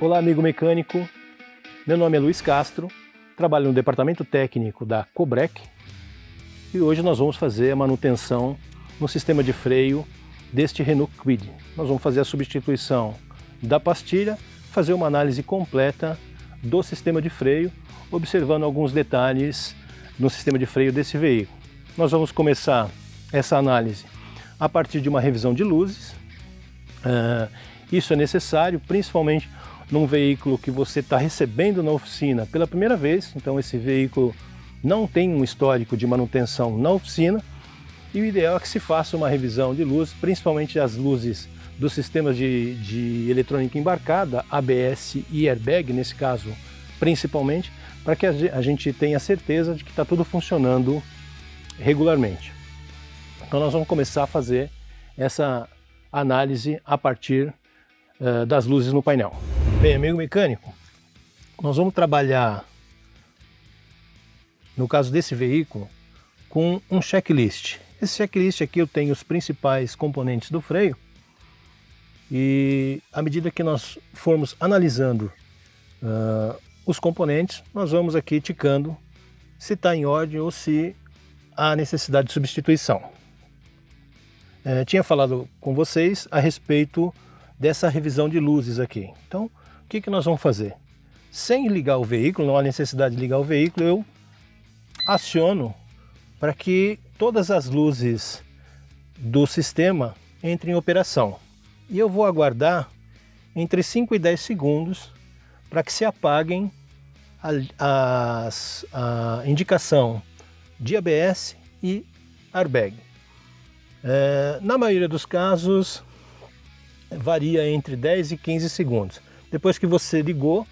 Olá, amigo mecânico. Meu nome é Luiz Castro, trabalho no departamento técnico da Cobrec e hoje nós vamos fazer a manutenção no sistema de freio deste Renault Kwid. Nós vamos fazer a substituição da pastilha, fazer uma análise completa do sistema de freio, observando alguns detalhes no sistema de freio desse veículo. Nós vamos começar essa análise a partir de uma revisão de luzes. Isso é necessário, principalmente num veículo que você está recebendo na oficina pela primeira vez, então esse veículo não tem um histórico de manutenção na oficina, e o ideal é que se faça uma revisão de luz, principalmente as luzes dos sistemas de eletrônica embarcada, ABS e airbag, nesse caso principalmente, para que a gente tenha certeza de que está tudo funcionando regularmente. Então nós vamos começar a fazer essa análise a partir das luzes no painel. Bem, amigo mecânico, nós vamos trabalhar, no caso desse veículo, com um checklist. Esse checklist aqui eu tenho os principais componentes do freio e à medida que nós formos analisando os componentes, nós vamos aqui ticando se está em ordem ou se há necessidade de substituição. Tinha falado com vocês a respeito dessa revisão de luzes aqui. Então, o que nós vamos fazer? Sem ligar o veículo, não há necessidade de ligar o veículo, eu aciono para que todas as luzes do sistema entrem em operação. E eu vou aguardar entre 5 e 10 segundos para que se apaguem a indicação de ABS e airbag. Na maioria dos casos, varia entre 10 e 15 segundos. Depois que você ligou,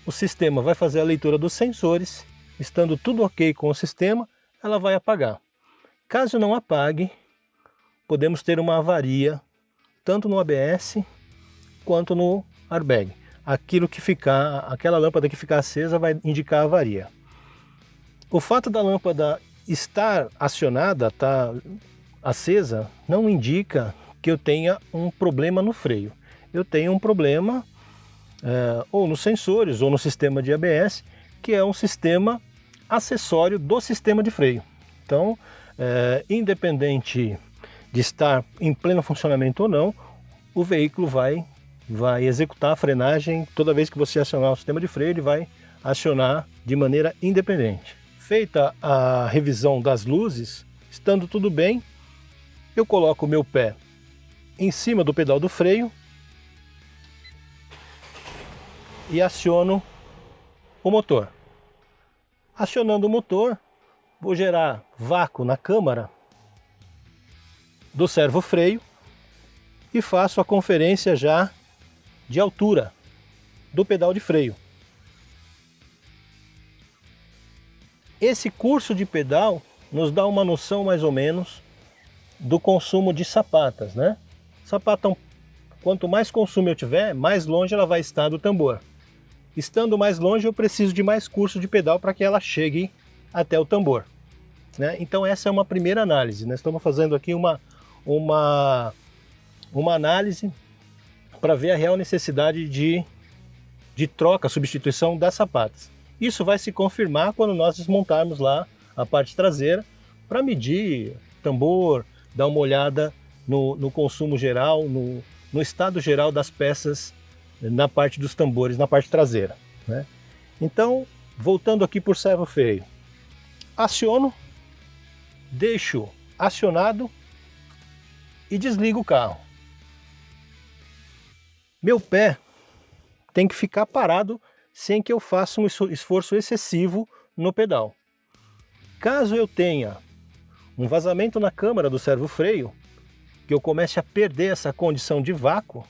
o sistema vai fazer a leitura dos sensores, estando tudo ok com o sistema, ela vai apagar. Caso não apague, podemos ter uma avaria tanto no ABS quanto no airbag. Aquela lâmpada que ficar acesa vai indicar a avaria. O fato da lâmpada estar acionada, estar acesa, não indica que eu tenha um problema no freio. Eu tenho um problema ou nos sensores ou no sistema de ABS, que é um sistema acessório do sistema de freio. Então, independente de estar em pleno funcionamento ou não, o veículo vai executar a frenagem. Toda vez que você acionar o sistema de freio, ele vai acionar de maneira independente. Feita a revisão das luzes, estando tudo bem, eu coloco o meu pé em cima do pedal do freio e aciono o motor. Acionando o motor, vou gerar vácuo na câmara do servo-freio e faço a conferência já de altura do pedal de freio. Esse curso de pedal nos dá uma noção mais ou menos do consumo de sapatas, né? Sapata, quanto mais consumo eu tiver, mais longe ela vai estar do tambor. Estando mais longe, eu preciso de mais curso de pedal para que ela chegue até o tambor, né? Então essa é uma primeira análise. Nós estamos fazendo aqui uma análise para ver a real necessidade de troca, substituição das sapatas. Isso vai se confirmar quando nós desmontarmos lá a parte traseira para medir tambor, dar uma olhada no consumo geral, no estado geral das peças na parte dos tambores, na parte traseira, né? Então, voltando aqui por servo-freio, aciono, deixo acionado e desligo o carro. Meu pé tem que ficar parado sem que eu faça um esforço excessivo no pedal. Caso eu tenha um vazamento na câmara do servo-freio, que eu comece a perder essa condição de vácuo,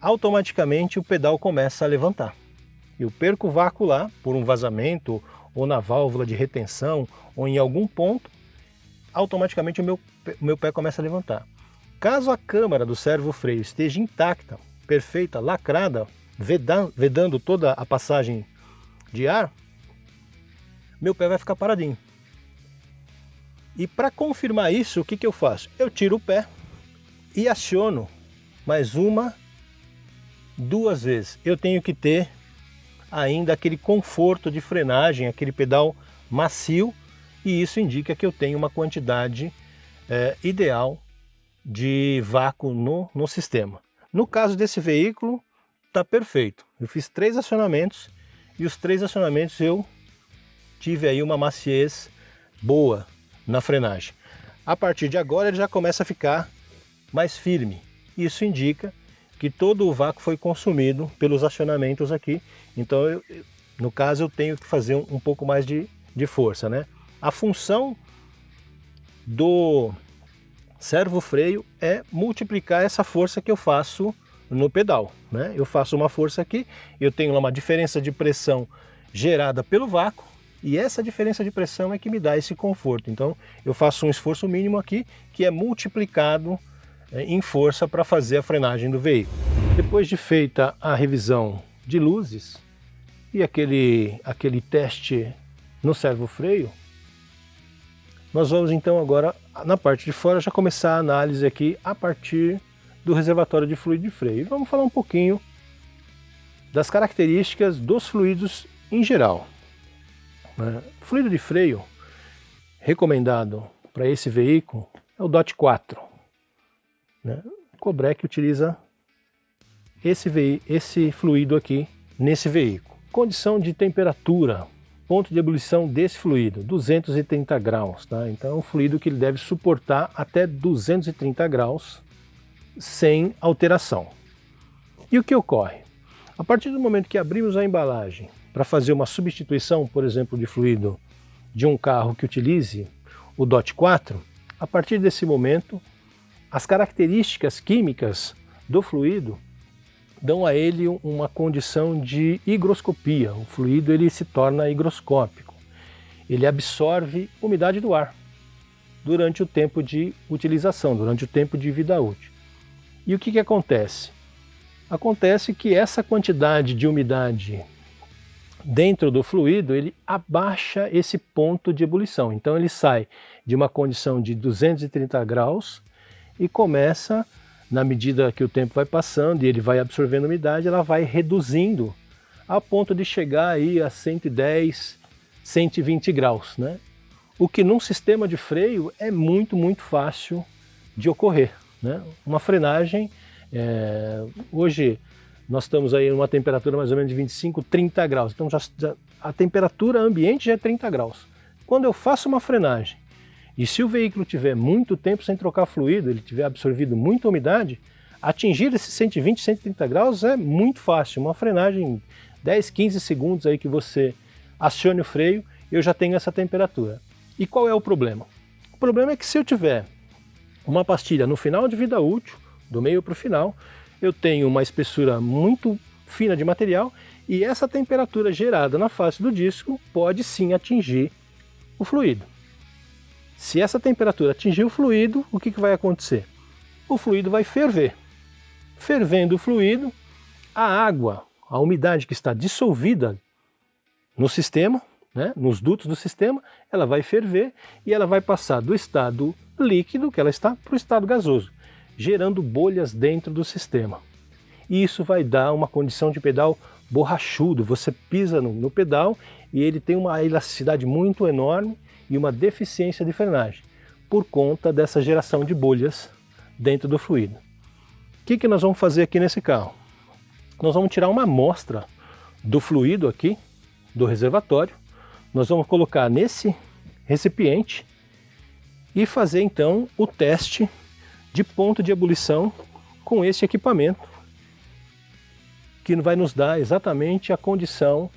automaticamente o pedal começa a levantar. Eu perco o vácuo lá por um vazamento ou na válvula de retenção ou em algum ponto, automaticamente o meu pé começa a levantar. Caso a câmara do servo-freio esteja intacta, perfeita, lacrada, vedando toda a passagem de ar, meu pé vai ficar paradinho. E para confirmar isso, o que eu faço? Eu tiro o pé e aciono mais uma 2 vezes. Eu tenho que ter ainda aquele conforto de frenagem, aquele pedal macio, e isso indica que eu tenho uma quantidade ideal de vácuo no sistema. No caso desse veículo, está perfeito. Eu fiz 3 acionamentos e os 3 acionamentos eu tive aí uma maciez boa na frenagem. A partir de agora ele já começa a ficar mais firme. Isso indica que todo o vácuo foi consumido pelos acionamentos aqui. Então, no caso, eu tenho que fazer um pouco mais de força, né? A função do servo-freio é multiplicar essa força que eu faço no pedal, né? Eu faço uma força aqui, eu tenho uma diferença de pressão gerada pelo vácuo, e essa diferença de pressão é que me dá esse conforto. Então eu faço um esforço mínimo aqui, que é multiplicado em força para fazer a frenagem do veículo. Depois de feita a revisão de luzes e aquele teste no servo-freio, nós vamos então agora, na parte de fora, já começar a análise aqui a partir do reservatório de fluido de freio. E vamos falar um pouquinho das características dos fluidos em geral. Fluido de freio recomendado para esse veículo é o DOT 4. O Cobrec utiliza esse fluido aqui nesse veículo. Condição de temperatura, ponto de ebulição desse fluido, 230 graus. Tá? Então é um fluido que ele deve suportar até 230 graus sem alteração. E o que ocorre? A partir do momento que abrimos a embalagem para fazer uma substituição, por exemplo, de fluido de um carro que utilize o DOT 4, a partir desse momento, as características químicas do fluido dão a ele uma condição de higroscopia. O fluido ele se torna higroscópico. Ele absorve umidade do ar durante o tempo de utilização, durante o tempo de vida útil. E o que acontece? Acontece que essa quantidade de umidade dentro do fluido, ele abaixa esse ponto de ebulição. Então ele sai de uma condição de 230 graus e começa, na medida que o tempo vai passando e ele vai absorvendo umidade, ela vai reduzindo a ponto de chegar aí a 110, 120 graus, né? O que num sistema de freio é muito muito de ocorrer, né? Uma frenagem, hoje nós estamos aí em uma temperatura mais ou menos de 25, 30 graus, então a temperatura ambiente já é 30 graus. Quando eu faço uma frenagem, e se o veículo tiver muito tempo sem trocar fluido, ele tiver absorvido muita umidade, atingir esses 120, 130 graus é muito fácil. Uma frenagem, 10, 15 segundos aí que você acione o freio, eu já tenho essa temperatura. E qual é o problema? O problema é que se eu tiver uma pastilha no final de vida útil, do meio para o final, eu tenho uma espessura muito fina de material e essa temperatura gerada na face do disco pode sim atingir o fluido. Se essa temperatura atingir o fluido, o que vai acontecer? O fluido vai ferver. Fervendo o fluido, a água, a umidade que está dissolvida no sistema, né, nos dutos do sistema, ela vai ferver e ela vai passar do estado líquido, que ela está, para o estado gasoso, gerando bolhas dentro do sistema. E isso vai dar uma condição de pedal borrachudo. Você pisa no pedal e ele tem uma elasticidade muito enorme e uma deficiência de frenagem, por conta dessa geração de bolhas dentro do fluido. O que nós vamos fazer aqui nesse carro? Nós vamos tirar uma amostra do fluido aqui, do reservatório, nós vamos colocar nesse recipiente e fazer então o teste de ponto de ebulição com esse equipamento, que vai nos dar exatamente a condição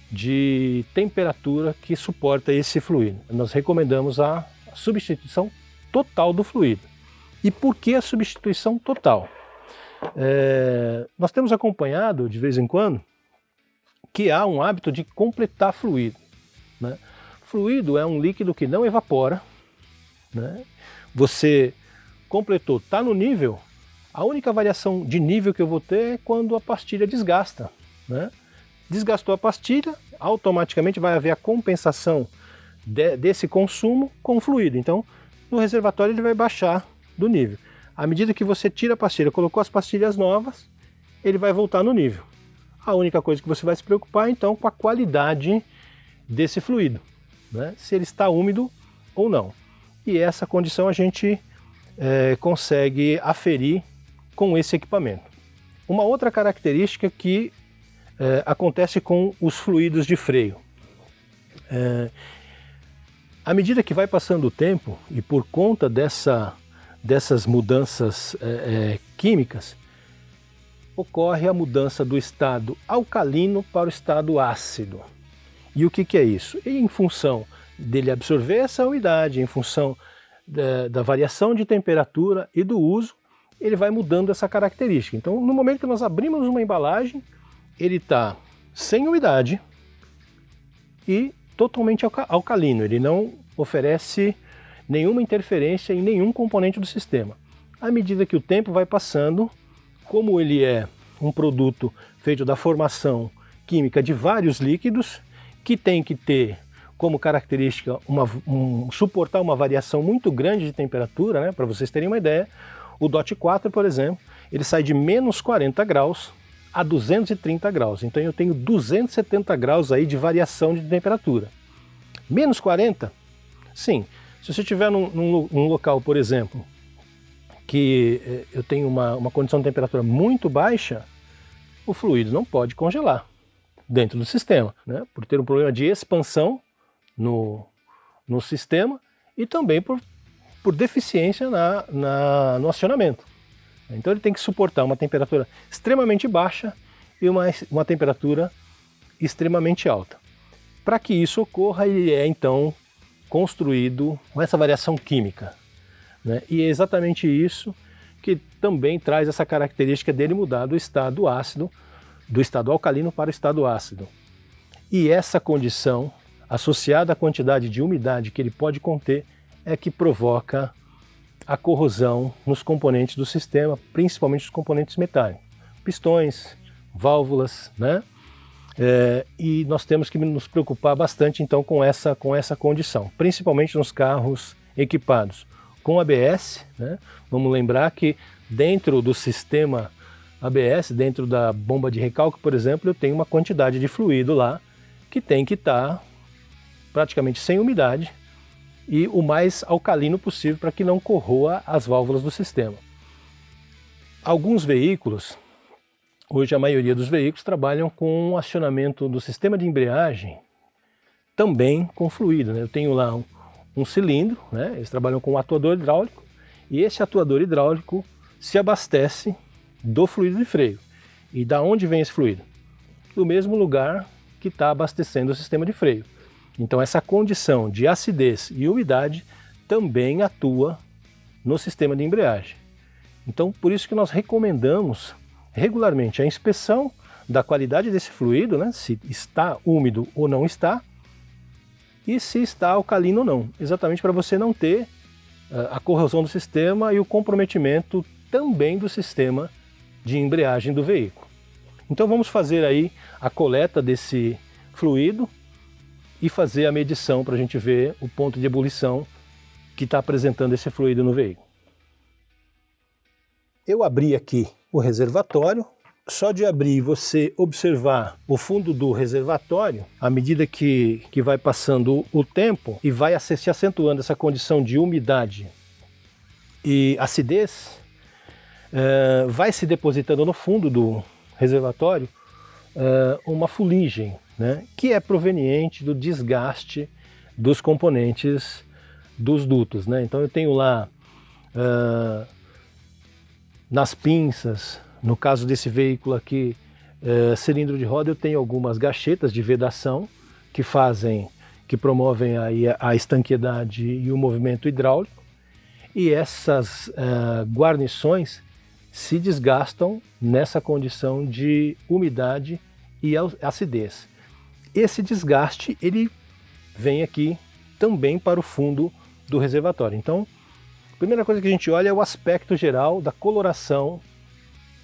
de temperatura que suporta esse fluido. Nós recomendamos a substituição total do fluido. E por que a substituição total? Nós temos acompanhado de vez em quando que há um hábito de completar fluido, né? Fluido é um líquido que não evapora, né? Você completou, está no nível, a única variação de nível que eu vou ter é quando a pastilha desgasta, né? Desgastou a pastilha, automaticamente vai haver a compensação desse consumo com o fluido. Então, no reservatório ele vai baixar do nível. À medida que você tira a pastilha, colocou as pastilhas novas, ele vai voltar no nível. A única coisa que você vai se preocupar então com a qualidade desse fluido, né? Se ele está úmido ou não. E essa condição a gente consegue aferir com esse equipamento. Uma outra característica que acontece com os fluidos de freio. À medida que vai passando o tempo e por conta dessas mudanças químicas, ocorre a mudança do estado alcalino para o estado ácido. E o que é isso? E em função dele absorver essa umidade, em função da variação de temperatura e do uso, ele vai mudando essa característica. Então, no momento que nós abrimos uma embalagem, ele está sem umidade e totalmente alcalino. Ele não oferece nenhuma interferência em nenhum componente do sistema. À medida que o tempo vai passando, como ele é um produto feito da formação química de vários líquidos, que tem que ter como característica suportar uma variação muito grande de temperatura, né? Para vocês terem uma ideia, o DOT 4, por exemplo, ele sai de menos 40 graus a 230 graus. Então eu tenho 270 graus aí de variação de temperatura. Menos 40? Sim. Se você estiver num local, por exemplo, que eu tenho uma condição de temperatura muito baixa, o fluido não pode congelar dentro do sistema, né? Por ter um problema de expansão no sistema e também por deficiência no acionamento. Então ele tem que suportar uma temperatura extremamente baixa e uma temperatura extremamente alta. Para que isso ocorra, ele é então construído com essa variação química, né? E é exatamente isso que também traz essa característica dele mudar do estado ácido, do estado alcalino para o estado ácido. E essa condição, associada à quantidade de umidade que ele pode conter, é que provoca a corrosão nos componentes do sistema, principalmente os componentes metálicos, pistões, válvulas, né? E nós temos que nos preocupar bastante então com essa condição, principalmente nos carros equipados com ABS, né? Vamos lembrar que dentro do sistema ABS, dentro da bomba de recalque, por exemplo, eu tenho uma quantidade de fluido lá que tem que estar praticamente sem umidade e o mais alcalino possível para que não corroa as válvulas do sistema. Alguns veículos, hoje a maioria dos veículos, trabalham com o acionamento do sistema de embreagem também com fluido, né? Eu tenho lá um cilindro, né? Eles trabalham com um atuador hidráulico e esse atuador hidráulico se abastece do fluido de freio. E da onde vem esse fluido? Do mesmo lugar que está abastecendo o sistema de freio. Então essa condição de acidez e umidade também atua no sistema de embreagem. Então por isso que nós recomendamos regularmente a inspeção da qualidade desse fluido, né? Se está úmido ou não está, e se está alcalino ou não, exatamente para você não ter a corrosão do sistema e o comprometimento também do sistema de embreagem do veículo. Então vamos fazer aí a coleta desse fluido e fazer a medição para a gente ver o ponto de ebulição que está apresentando esse fluido no veículo. Eu abri aqui o reservatório. Só de abrir e você observar o fundo do reservatório, à medida que vai passando o tempo e vai se acentuando essa condição de umidade e acidez, vai se depositando no fundo do reservatório uma fuligem, né, que é proveniente do desgaste dos componentes dos dutos, né? Então eu tenho lá nas pinças, no caso desse veículo aqui, cilindro de roda, eu tenho algumas gachetas de vedação que promovem aí a estanqueidade e o movimento hidráulico, e essas guarnições se desgastam nessa condição de umidade e acidez. Esse desgaste ele vem aqui também para o fundo do reservatório. Então, a primeira coisa que a gente olha é o aspecto geral da coloração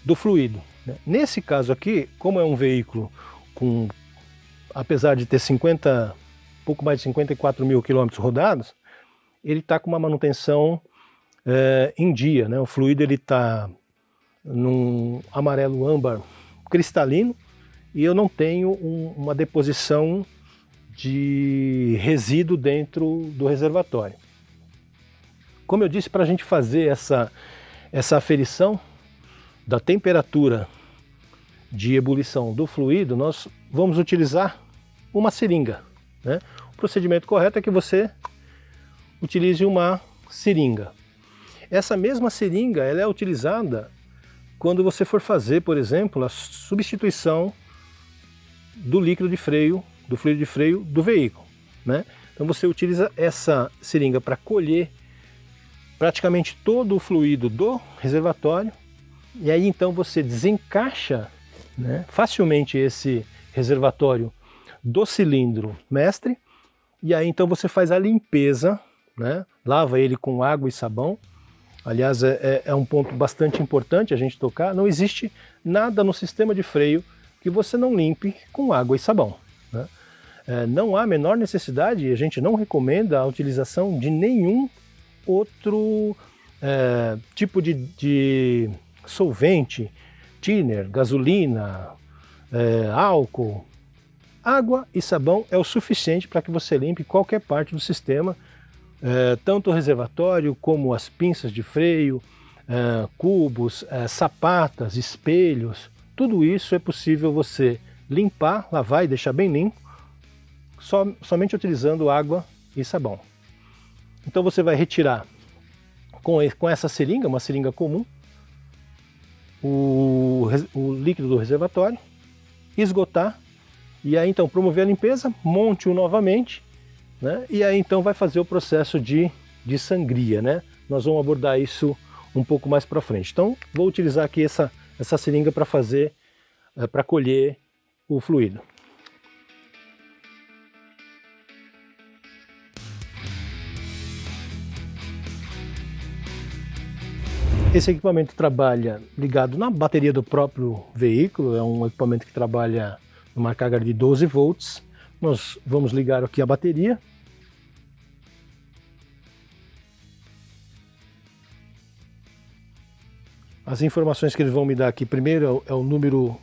do fluido. Nesse caso aqui, como é um veículo com, apesar de ter pouco mais de 54 mil quilômetros rodados, ele está com uma manutenção em dia, né? O fluido ele está num amarelo âmbar cristalino e eu não tenho uma deposição de resíduo dentro do reservatório. Como eu disse, para a gente fazer essa aferição da temperatura de ebulição do fluido, nós vamos utilizar uma seringa, né? O procedimento correto é que você utilize uma seringa. Essa mesma seringa ela é utilizada quando você for fazer, por exemplo, a substituição do líquido de freio, do fluido de freio do veículo, né? Então você utiliza essa seringa para colher praticamente todo o fluido do reservatório e aí então você desencaixa, né, facilmente esse reservatório do cilindro mestre e aí então você faz a limpeza, né, lava ele com água e sabão. Aliás, é um ponto bastante importante a gente tocar, não existe nada no sistema de freio que você não limpe com água e sabão, né? Não há a menor necessidade, a gente não recomenda a utilização de nenhum outro tipo de solvente, thinner, gasolina, álcool. Água e sabão é o suficiente para que você limpe qualquer parte do sistema, tanto o reservatório como as pinças de freio, cubos, sapatas, espelhos. Tudo isso é possível você limpar, lavar e deixar bem limpo, somente utilizando água e sabão. Então você vai retirar com essa seringa, uma seringa comum, o líquido do reservatório, esgotar, e aí então promover a limpeza, monte-o novamente, né? E aí então vai fazer o processo de sangria, né? Nós vamos abordar isso um pouco mais para frente. Então vou utilizar aqui essa seringa para fazer, para colher o fluido. Esse equipamento trabalha ligado na bateria do próprio veículo, é um equipamento que trabalha numa carga de 12 volts. Nós vamos ligar aqui a bateria. As informações que eles vão me dar aqui, primeiro é o número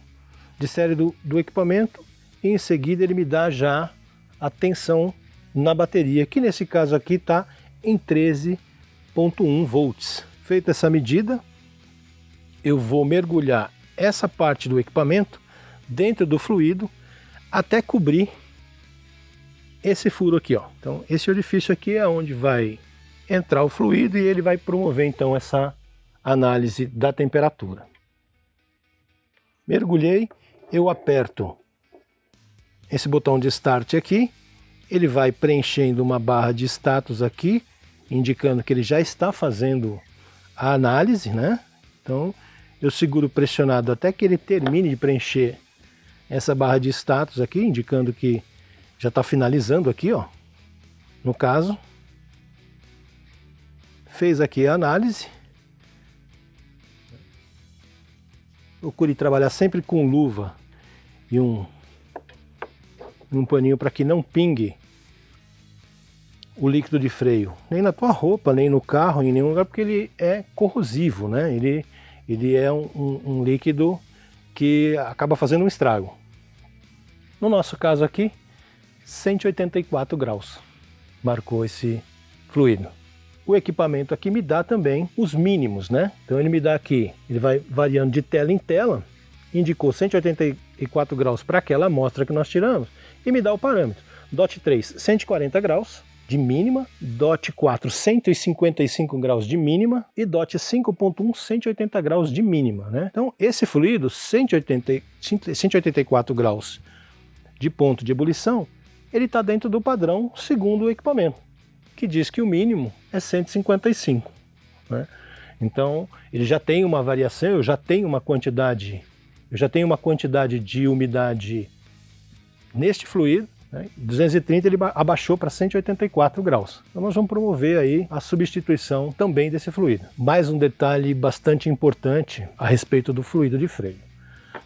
de série do equipamento e em seguida ele me dá já a tensão na bateria, que nesse caso aqui está em 13,1 volts. Feita essa medida, eu vou mergulhar essa parte do equipamento dentro do fluido até cobrir esse furo aqui, ó. Então esse orifício aqui é onde vai entrar o fluido e ele vai promover então essa análise da temperatura. Mergulhei, eu aperto esse botão de start aqui, ele vai preenchendo uma barra de status aqui, indicando que ele já está fazendo a análise, né? Então eu seguro pressionado até que ele termine de preencher essa barra de status aqui, indicando que já está finalizando aqui, ó. No caso, fez aqui a análise. Procure trabalhar sempre com luva e um paninho para que não pingue o líquido de freio, nem na tua roupa, nem no carro, em nenhum lugar, porque ele é corrosivo, né? Ele é um líquido que acaba fazendo um estrago. No nosso caso aqui, 184 graus marcou esse fluido. O equipamento aqui me dá também os mínimos, né? Então ele me dá aqui, ele vai variando de tela em tela, indicou 184 graus para aquela amostra que nós tiramos e me dá o parâmetro. DOT 3, 140 graus de mínima, DOT 4, 155 graus de mínima e DOT 5.1, 180 graus de mínima, né? Então esse fluido, 184 graus de ponto de ebulição, ele está dentro do padrão segundo o equipamento, que diz que o mínimo é 155, né? Então ele já tem uma variação, eu já tenho uma quantidade de umidade neste fluido, né? 230 ele abaixou para 184 graus. Então nós vamos promover aí a substituição também desse fluido. Mais um detalhe bastante importante a respeito do fluido de freio.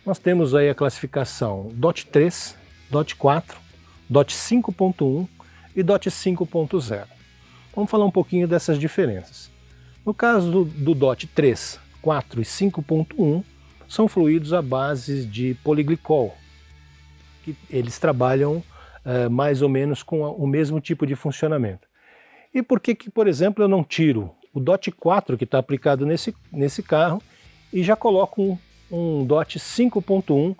Nós temos aí a classificação DOT 3, DOT 4, DOT 5.1 e DOT 5.0. Vamos falar um pouquinho dessas diferenças. No caso do DOT 3, 4 e 5.1 são fluidos à base de poliglicol, que eles trabalham mais ou menos com o mesmo tipo de funcionamento. E por que, por exemplo, eu não tiro o DOT 4 que está aplicado nesse carro e já coloco um DOT 5.1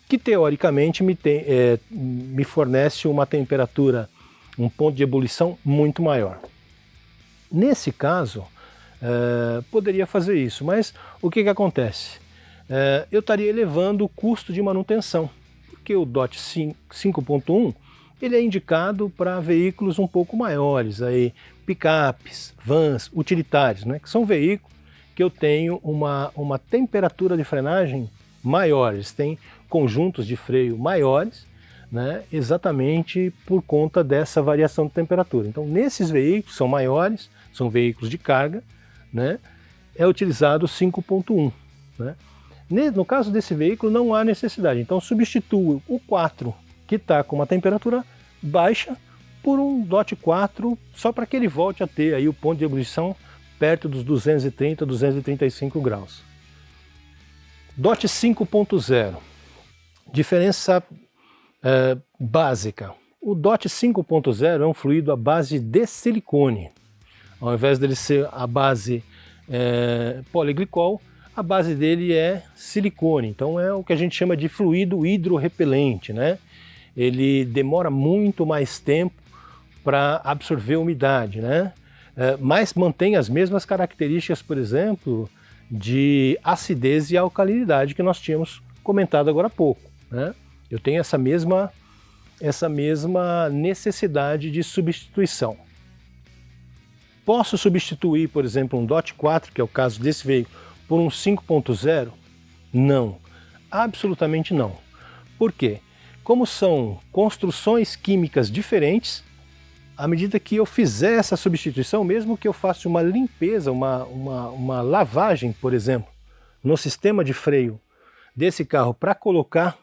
que teoricamente me fornece uma temperatura, um ponto de ebulição muito maior. Nesse caso, poderia fazer isso, mas o que acontece? Eu estaria elevando o custo de manutenção, porque o DOT 5.1 ele é indicado para veículos um pouco maiores, aí, picapes, vans, utilitários, né, que são veículos que eu tenho uma temperatura de frenagem maior, eles têm conjuntos de freio maiores, né, exatamente por conta dessa variação de temperatura. Então, nesses veículos são maiores, são veículos de carga, né, é utilizado 5.1. Né? No caso desse veículo não há necessidade, então substituo o 4 que está com uma temperatura baixa por um DOT 4 só para que ele volte a ter aí o ponto de ebulição perto dos 230, 235 graus. DOT 5.0, diferença básica. O DOT 5.0 é um fluido à base de silicone. Ao invés dele ser a base poliglicol, a base dele é silicone. Então é o que a gente chama de fluido hidrorrepelente, né? Ele demora muito mais tempo para absorver umidade, né? Mas mantém as mesmas características, por exemplo, de acidez e alcalinidade que nós tínhamos comentado agora há pouco, né? Eu tenho essa mesma necessidade de substituição. Posso substituir, por exemplo, um DOT 4, que é o caso desse veículo, por um 5.0? Não, absolutamente não. Por quê? Como são construções químicas diferentes, à medida que eu fizer essa substituição, mesmo que eu faça uma limpeza, uma lavagem, por exemplo, no sistema de freio desse carro para colocar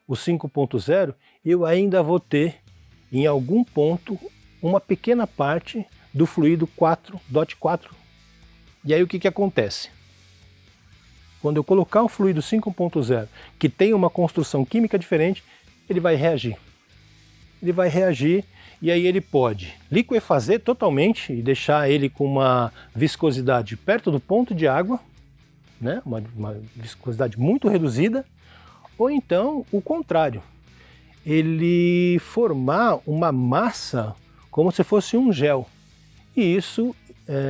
o 5.0, eu ainda vou ter, em algum ponto, uma pequena parte do fluido 4, DOT 4. E aí o que acontece? Quando eu colocar o fluido 5.0, que tem uma construção química diferente, ele vai reagir. Ele vai reagir e aí ele pode liquefazer totalmente e deixar ele com uma viscosidade perto do ponto de água, né? Uma viscosidade muito reduzida, ou então o contrário, ele formar uma massa como se fosse um gel. E isso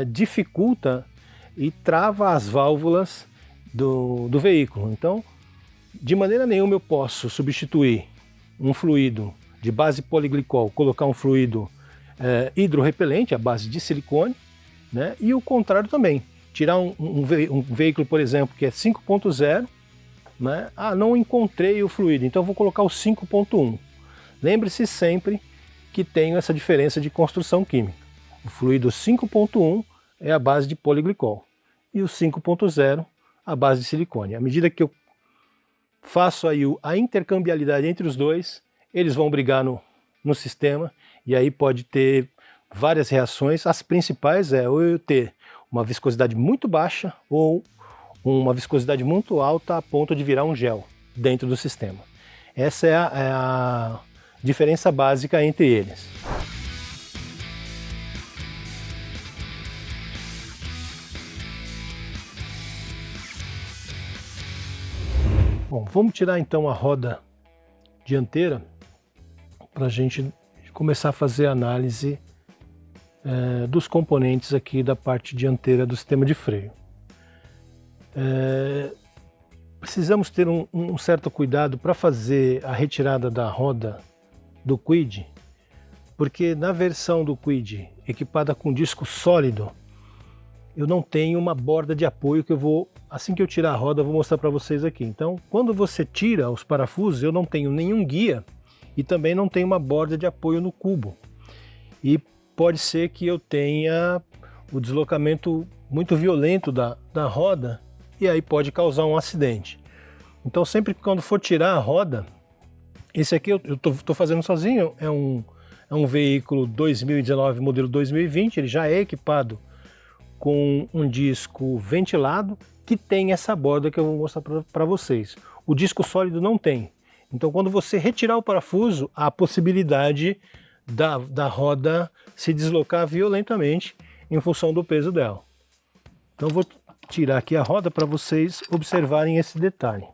dificulta e trava as válvulas do veículo. Então, de maneira nenhuma eu posso substituir um fluido de base poliglicol, colocar um fluido hidrorrepelente, à base de silicone, né? E o contrário também. Tirar um veículo, por exemplo, que é 5.0, né? Ah, não encontrei o fluido, então vou colocar o 5.1. Lembre-se sempre que tem essa diferença de construção química. O fluido 5.1 é a base de poliglicol e o 5.0 a base de silicone. À medida que eu faço aí a intercambiabilidade entre os dois, eles vão brigar no sistema e aí pode ter várias reações. As principais ou eu ter uma viscosidade muito baixa ou uma viscosidade muito alta a ponto de virar um gel dentro do sistema. Essa é a diferença básica entre eles. Bom, vamos tirar então a roda dianteira para a gente começar a fazer a análise dos componentes aqui da parte dianteira do sistema de freio. Precisamos ter um certo cuidado para fazer a retirada da roda do Kwid, porque na versão do Kwid equipada com disco sólido, eu não tenho uma borda de apoio que eu vou, assim que eu tirar a roda, eu vou mostrar para vocês aqui. Então, quando você tira os parafusos, eu não tenho nenhum guia e também não tenho uma borda de apoio no cubo. E pode ser que eu tenha o deslocamento muito violento da roda e aí pode causar um acidente. Então, sempre que quando for tirar a roda, esse aqui eu estou fazendo sozinho, é um veículo 2019, modelo 2020, ele já é equipado com um disco ventilado, que tem essa borda que eu vou mostrar para vocês. O disco sólido não tem. Então quando você retirar o parafuso, há a possibilidade da roda se deslocar violentamente em função do peso dela. Então vou tirar aqui a roda para vocês observarem esse detalhe.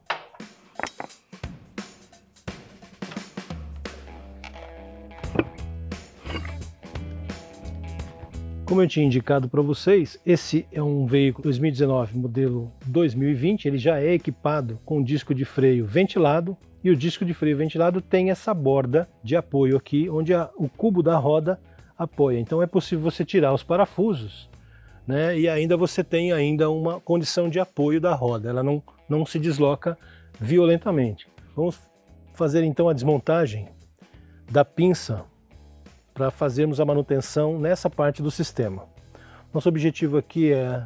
Como eu tinha indicado para vocês, esse é um veículo 2019 modelo 2020, ele já é equipado com disco de freio ventilado, e o disco de freio ventilado tem essa borda de apoio aqui, onde o cubo da roda apoia. Então é possível você tirar os parafusos, né, e ainda você tem ainda uma condição de apoio da roda, ela não se desloca violentamente. Vamos fazer então a desmontagem da pinça para fazermos a manutenção nessa parte do sistema. Nosso objetivo aqui é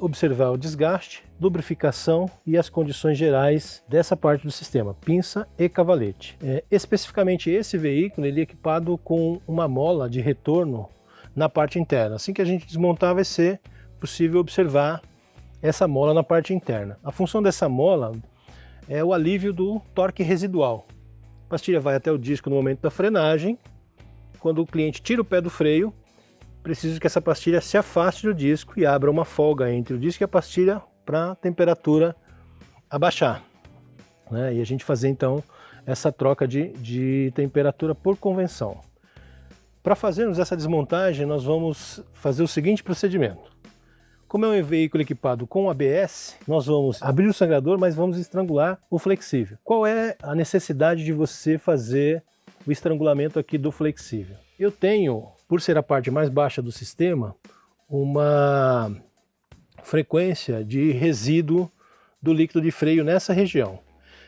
observar o desgaste, lubrificação e as condições gerais dessa parte do sistema, pinça e cavalete. Especificamente esse veículo ele é equipado com uma mola de retorno na parte interna. Assim que a gente desmontar vai ser possível observar essa mola na parte interna. A função dessa mola é o alívio do torque residual. A pastilha vai até o disco no momento da frenagem. Quando o cliente tira o pé do freio, preciso que essa pastilha se afaste do disco e abra uma folga entre o disco e a pastilha para a temperatura abaixar, né? E a gente fazer então essa troca de temperatura por convenção. Para fazermos essa desmontagem, nós vamos fazer o seguinte procedimento. Como é um veículo equipado com ABS, nós vamos abrir o sangrador, mas vamos estrangular o flexível. Qual é a necessidade de você fazer o estrangulamento aqui do flexível? Eu tenho, por ser a parte mais baixa do sistema, uma frequência de resíduo do líquido de freio nessa região.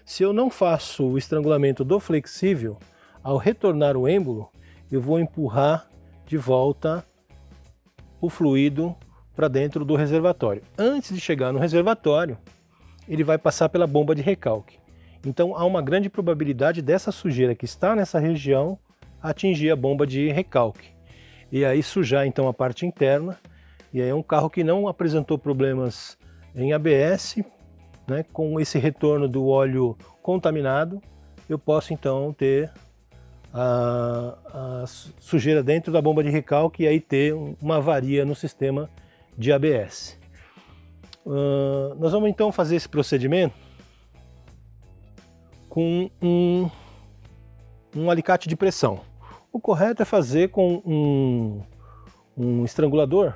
Se eu não faço o estrangulamento do flexível, ao retornar o êmbolo, eu vou empurrar de volta o fluido para dentro do reservatório. Antes de chegar no reservatório, ele vai passar pela bomba de recalque. Então há uma grande probabilidade dessa sujeira que está nessa região atingir a bomba de recalque. E aí sujar então a parte interna. E aí é um carro que não apresentou problemas em ABS, né? Com esse retorno do óleo contaminado, eu posso então ter a sujeira dentro da bomba de recalque e aí ter uma avaria no sistema de ABS. Nós vamos então fazer esse procedimento com um alicate de pressão. O correto é fazer com um estrangulador,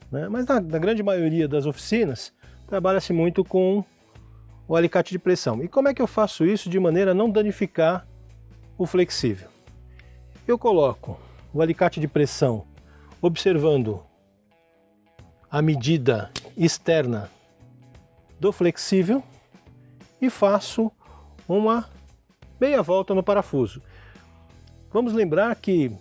né? Mas na grande maioria das oficinas trabalha-se muito com o alicate de pressão. E como é que eu faço isso de maneira a não danificar o flexível? Eu coloco o alicate de pressão observando a medida externa do flexível e faço uma meia volta no parafuso. Vamos lembrar que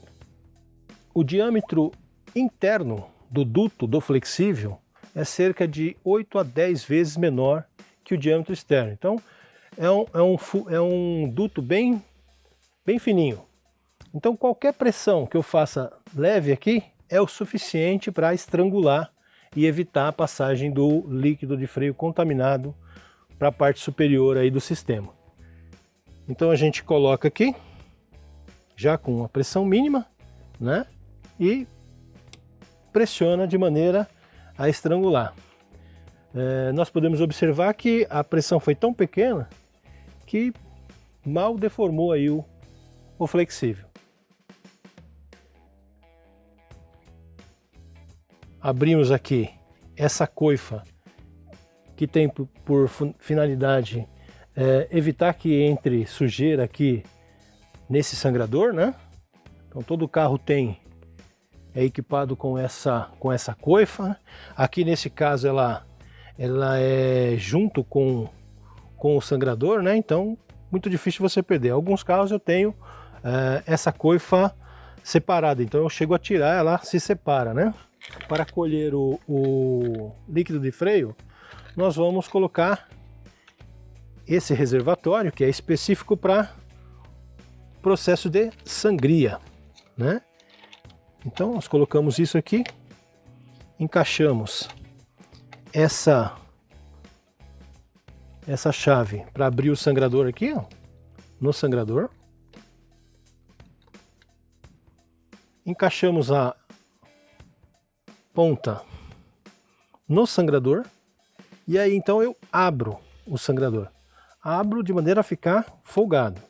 o diâmetro interno do duto do flexível é cerca de 8 a 10 vezes menor que o diâmetro externo. Então é um duto bem fininho. Então qualquer pressão que eu faça leve aqui é o suficiente para estrangular e evitar a passagem do líquido de freio contaminado para a parte superior aí do sistema. Então a gente coloca aqui, já com a pressão mínima, né? E pressiona de maneira a estrangular. Nós podemos observar que a pressão foi tão pequena que mal deformou aí o flexível. Abrimos aqui essa coifa que tem por finalidade evitar que entre sujeira aqui nesse sangrador, né? Então todo carro é equipado com essa coifa. Aqui nesse caso ela é junto com o sangrador, né? Então muito difícil você perder. Em alguns carros eu tenho essa coifa separada, então eu chego a tirar, ela se separa, né? Para colher o líquido de freio, nós vamos colocar esse reservatório que é específico para processo de sangria, né? Então nós colocamos isso aqui, encaixamos essa chave para abrir o sangrador aqui, ó, no sangrador. Encaixamos a ponta no sangrador e aí então eu abro o sangrador. Abro de maneira a ficar folgado.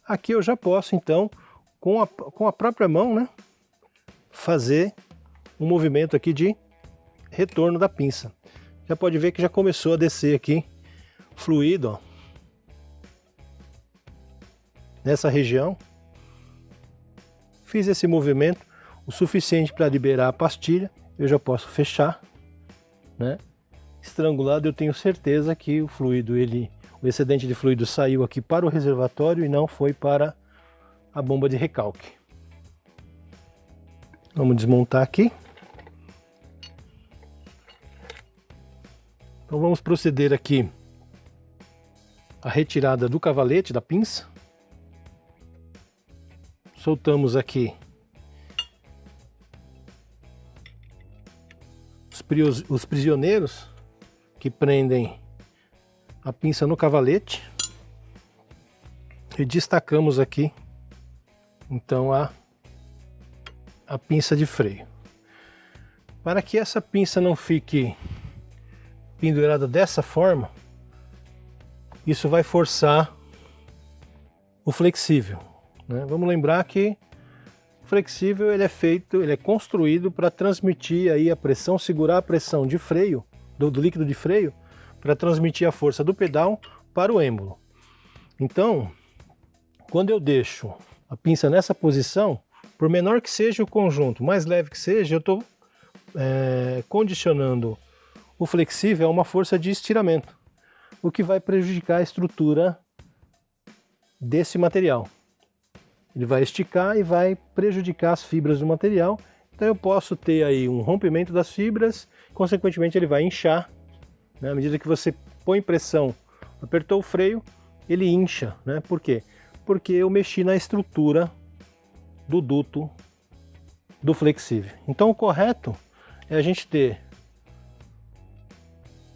Aqui eu já posso então, com a própria mão, né, fazer um movimento aqui de retorno da pinça. Já pode ver que já começou a descer aqui fluido, ó, nessa região. Fiz esse movimento o suficiente para liberar a pastilha, eu já posso fechar, né? Estrangulado, eu tenho certeza que o fluido, o excedente de fluido saiu aqui para o reservatório e não foi para a bomba de recalque. Vamos desmontar aqui. Então vamos proceder aqui a retirada do cavalete, da pinça. Soltamos aqui os prisioneiros que prendem a pinça no cavalete e destacamos aqui então a pinça de freio. Para que essa pinça não fique pendurada dessa forma, isso vai forçar o flexível, né? Vamos lembrar que o flexível ele é construído para transmitir aí a pressão, segurar a pressão de freio, do líquido de freio, para transmitir a força do pedal para o êmbolo. Então, quando eu deixo a pinça nessa posição, por menor que seja o conjunto, mais leve que seja, eu estou condicionando o flexível a uma força de estiramento, o que vai prejudicar a estrutura desse material. Ele vai esticar e vai prejudicar as fibras do material. Então eu posso ter aí um rompimento das fibras, consequentemente ele vai inchar, né? À medida que você põe pressão, apertou o freio, ele incha, né? Por quê? Porque eu mexi na estrutura do duto do flexível. Então o correto é a gente ter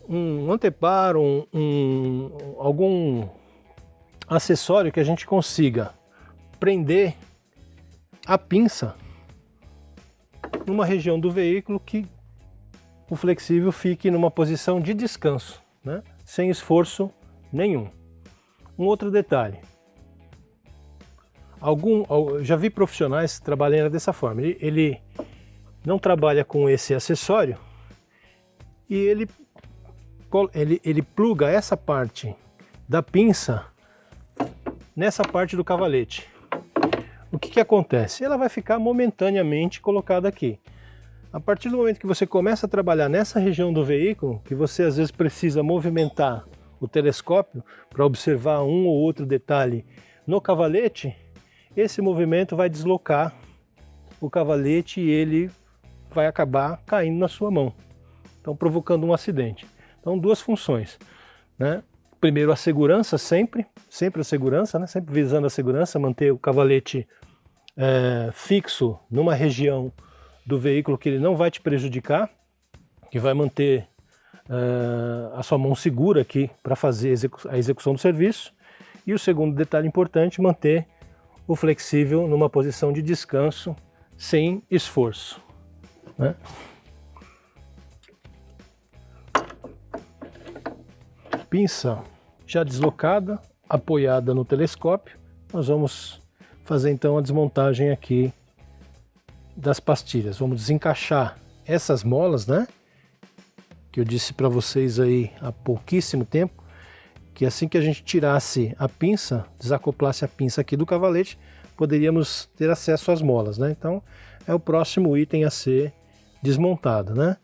um anteparo, algum acessório que a gente consiga prender a pinça numa região do veículo que o flexível fique numa posição de descanso, né? Sem esforço nenhum. Um outro detalhe, já vi profissionais trabalhando dessa forma, ele não trabalha com esse acessório e ele pluga essa parte da pinça nessa parte do cavalete. O que acontece? Ela vai ficar momentaneamente colocada aqui. A partir do momento que você começa a trabalhar nessa região do veículo, que você às vezes precisa movimentar o telescópio para observar um ou outro detalhe no cavalete, esse movimento vai deslocar o cavalete e ele vai acabar caindo na sua mão, então provocando um acidente. Então duas funções, né? Primeiro a segurança, sempre a segurança, né? Sempre visando a segurança, manter o cavalete fixo numa região do veículo que ele não vai te prejudicar, que vai manter a sua mão segura aqui para fazer a execução do serviço. E o segundo detalhe importante, manter o flexível numa posição de descanso sem esforço, né? Pinça já deslocada, apoiada no telescópio, nós vamos fazer então a desmontagem aqui das pastilhas. Vamos desencaixar essas molas, né? Que eu disse para vocês aí há pouquíssimo tempo, que assim que a gente tirasse a pinça, desacoplasse a pinça aqui do cavalete, poderíamos ter acesso às molas, né? Então é o próximo item a ser desmontado, né?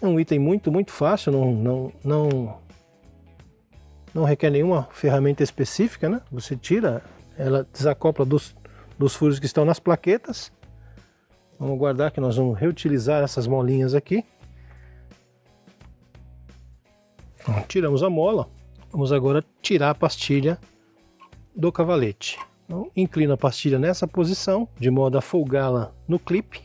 É um item muito fácil, não requer nenhuma ferramenta específica, né? Você tira, ela desacopla dos furos que estão nas plaquetas. Vamos guardar que nós vamos reutilizar essas molinhas aqui. Tiramos a mola, vamos agora tirar a pastilha do cavalete. Então, inclino a pastilha nessa posição, de modo a folgá-la no clipe.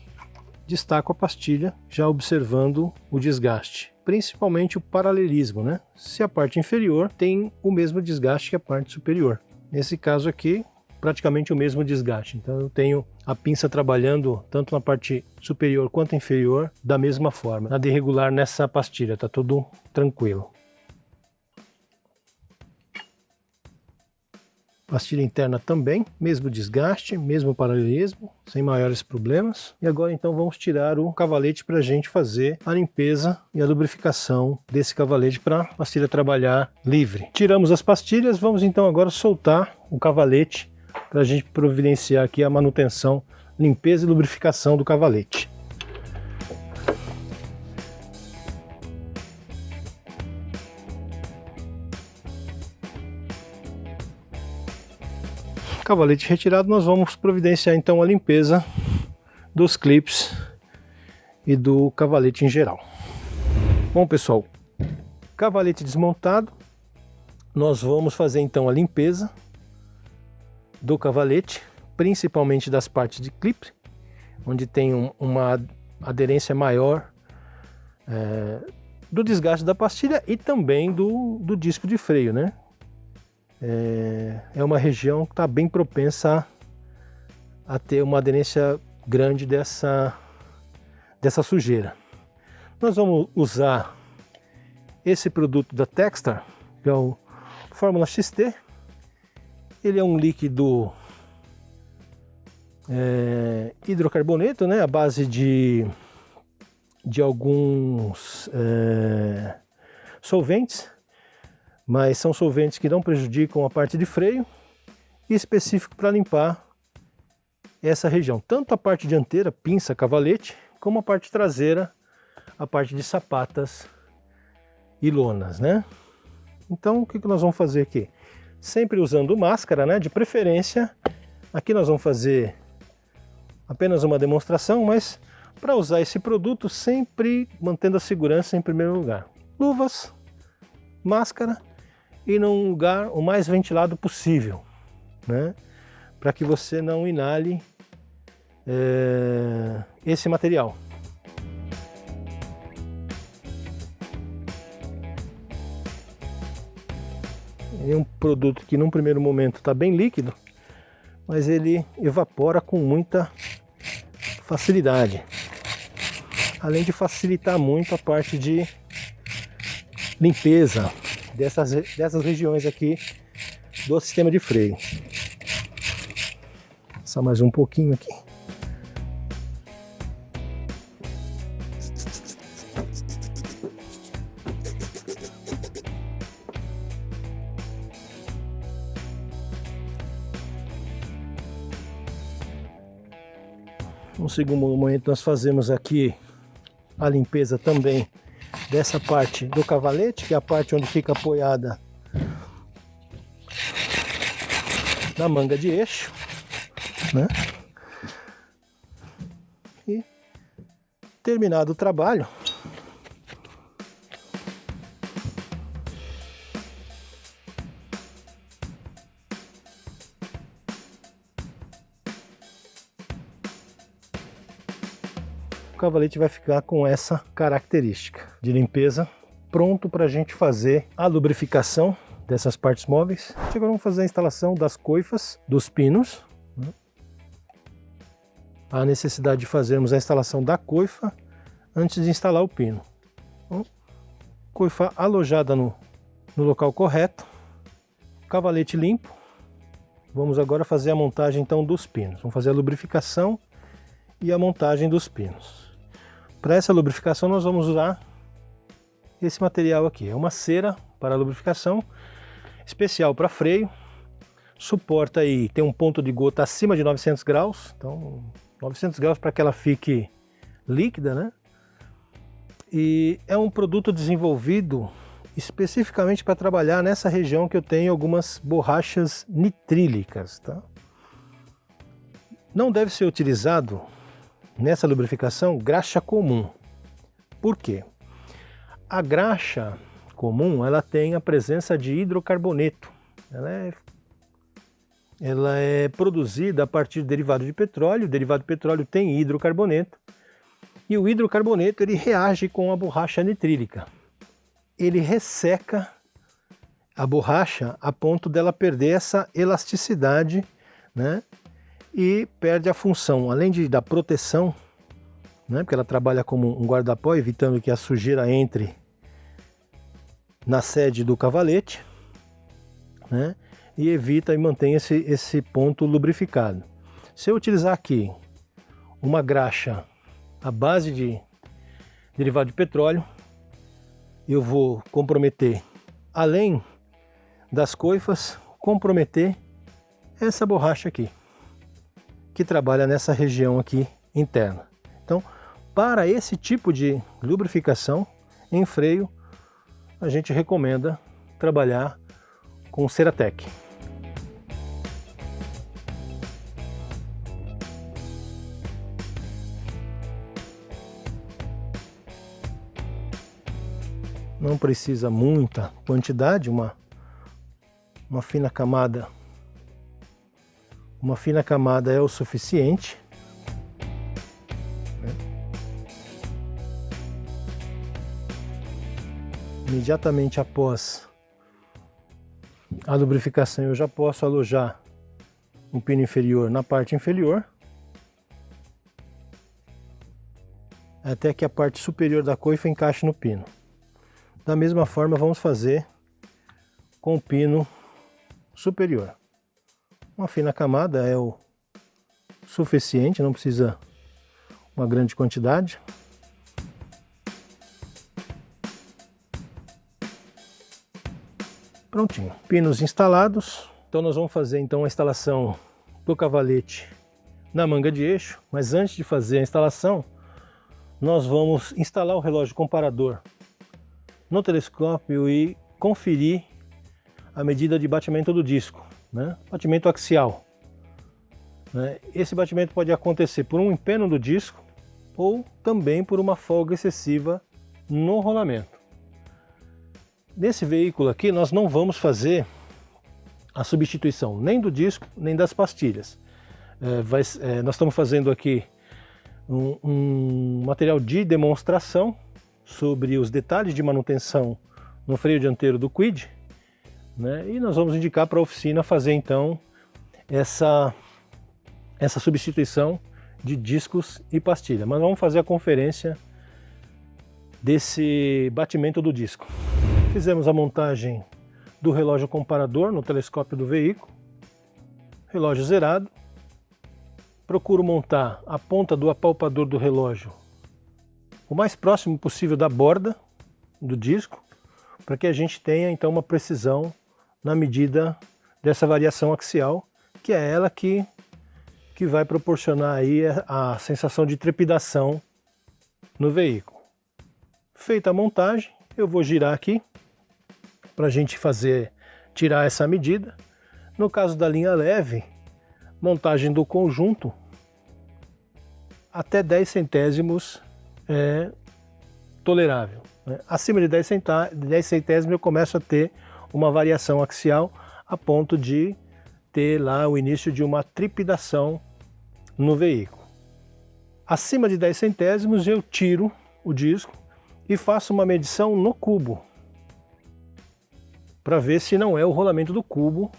Destaco a pastilha, já observando o desgaste. principalmente o paralelismo, né? Se a parte inferior tem o mesmo desgaste que a parte superior. Nesse caso aqui, praticamente o mesmo desgaste. Então eu tenho a pinça trabalhando tanto na parte superior quanto inferior da mesma forma. Nada irregular nessa pastilha, tá tudo tranquilo. Pastilha interna também, mesmo desgaste, mesmo paralelismo, sem maiores problemas. E agora então vamos tirar o cavalete para a gente fazer a limpeza e a lubrificação desse cavalete para a pastilha trabalhar livre. Tiramos as pastilhas, vamos então agora soltar o cavalete para a gente providenciar aqui a manutenção, limpeza e lubrificação do cavalete. Cavalete retirado, nós vamos providenciar então a limpeza dos clips e do cavalete em geral. Bom pessoal, cavalete desmontado, nós vamos fazer então a limpeza do cavalete, principalmente das partes de clipe, onde tem uma aderência maior do desgaste da pastilha e também do disco de freio, né? É uma região que está bem propensa a ter uma aderência grande dessa sujeira. Nós vamos usar esse produto da Textar, que é o Fórmula XT. Ele é um líquido hidrocarboneto, né, à base de alguns solventes, mas são solventes que não prejudicam a parte de freio e específico para limpar essa região, tanto a parte dianteira, pinça, cavalete, como a parte traseira, a parte de sapatas e lonas, né? Então o que nós vamos fazer aqui? Sempre usando máscara, né? De preferência, aqui nós vamos fazer apenas uma demonstração, mas para usar esse produto sempre mantendo a segurança em primeiro lugar. Luvas, máscara e num lugar o mais ventilado possível, né? Para que você não inale esse material. É um produto que num primeiro momento está bem líquido, mas ele evapora com muita facilidade, além de facilitar muito a parte de limpeza dessas regiões aqui do sistema de freio. Só mais um pouquinho aqui. No segundo momento nós fazemos aqui a limpeza também dessa parte do cavalete, que é a parte onde fica apoiada na manga de eixo, né? E terminado o trabalho, o cavalete vai ficar com essa característica de limpeza, pronto para a gente fazer a lubrificação dessas partes móveis. Agora vamos fazer a instalação das coifas dos pinos. A necessidade de fazermos a instalação da coifa antes de instalar o pino. Então, coifa alojada no local correto, cavalete limpo. Vamos agora fazer a montagem então dos pinos. Vamos fazer a lubrificação e a montagem dos pinos. Para essa lubrificação nós vamos usar esse material aqui. É uma cera para lubrificação, especial para freio. Suporta aí, tem um ponto de gota acima de 900 graus. Então 900 graus para que ela fique líquida, né? E é um produto desenvolvido especificamente para trabalhar nessa região que eu tenho algumas borrachas nitrílicas, tá? Não deve ser utilizado nessa lubrificação graxa comum. Por quê? A graxa comum, ela tem a presença de hidrocarboneto. Ela é produzida a partir de derivado de petróleo. O derivado de petróleo tem hidrocarboneto. E o hidrocarboneto ele reage com a borracha nitrílica. Ele resseca a borracha a ponto dela perder essa elasticidade, né? E perde a função, além de dar proteção, né? Porque ela trabalha como um guarda-pó, evitando que a sujeira entre na sede do cavalete, né? E evita e mantém esse ponto lubrificado. Se eu utilizar aqui uma graxa à base de derivado de petróleo, eu vou comprometer, além das coifas, comprometer essa borracha aqui, que trabalha nessa região aqui interna. Então, para esse tipo de lubrificação em freio, a gente recomenda trabalhar com Ceratec. Não precisa muita quantidade, uma fina camada. Uma fina camada é o suficiente. Imediatamente após a lubrificação, eu já posso alojar o pino inferior na parte inferior, até que a parte superior da coifa encaixe no pino. Da mesma forma, vamos fazer com o pino superior. Uma fina camada é o suficiente, não precisa uma grande quantidade. Prontinho, pinos instalados. Então nós vamos fazer então a instalação do cavalete na manga de eixo, mas antes de fazer a instalação, nós vamos instalar o relógio comparador no telescópio e conferir a medida de batimento do disco, né? Batimento axial. Né? Esse batimento pode acontecer por um empeno do disco ou também por uma folga excessiva no rolamento. Nesse veículo aqui nós não vamos fazer a substituição nem do disco nem das pastilhas. Nós estamos fazendo aqui um material de demonstração sobre os detalhes de manutenção no freio dianteiro do Kwid, né? E nós vamos indicar para a oficina fazer então essa substituição de discos e pastilha. Mas vamos fazer a conferência desse batimento do disco. Fizemos a montagem do relógio comparador no telescópio do veículo, relógio zerado. Procuro montar a ponta do apalpador do relógio o mais próximo possível da borda do disco, para que a gente tenha então uma precisão na medida dessa variação axial, que é ela que vai proporcionar aí a sensação de trepidação no veículo. Feita a montagem, eu vou girar aqui para a gente tirar essa medida. No caso da linha leve, montagem do conjunto até 10 centésimos é tolerável. Né? Acima de 10 centésimos eu começo a ter uma variação axial a ponto de ter lá o início de uma trepidação no veículo. Acima de 10 centésimos eu tiro o disco e faço uma medição no cubo para ver se não é o rolamento do cubo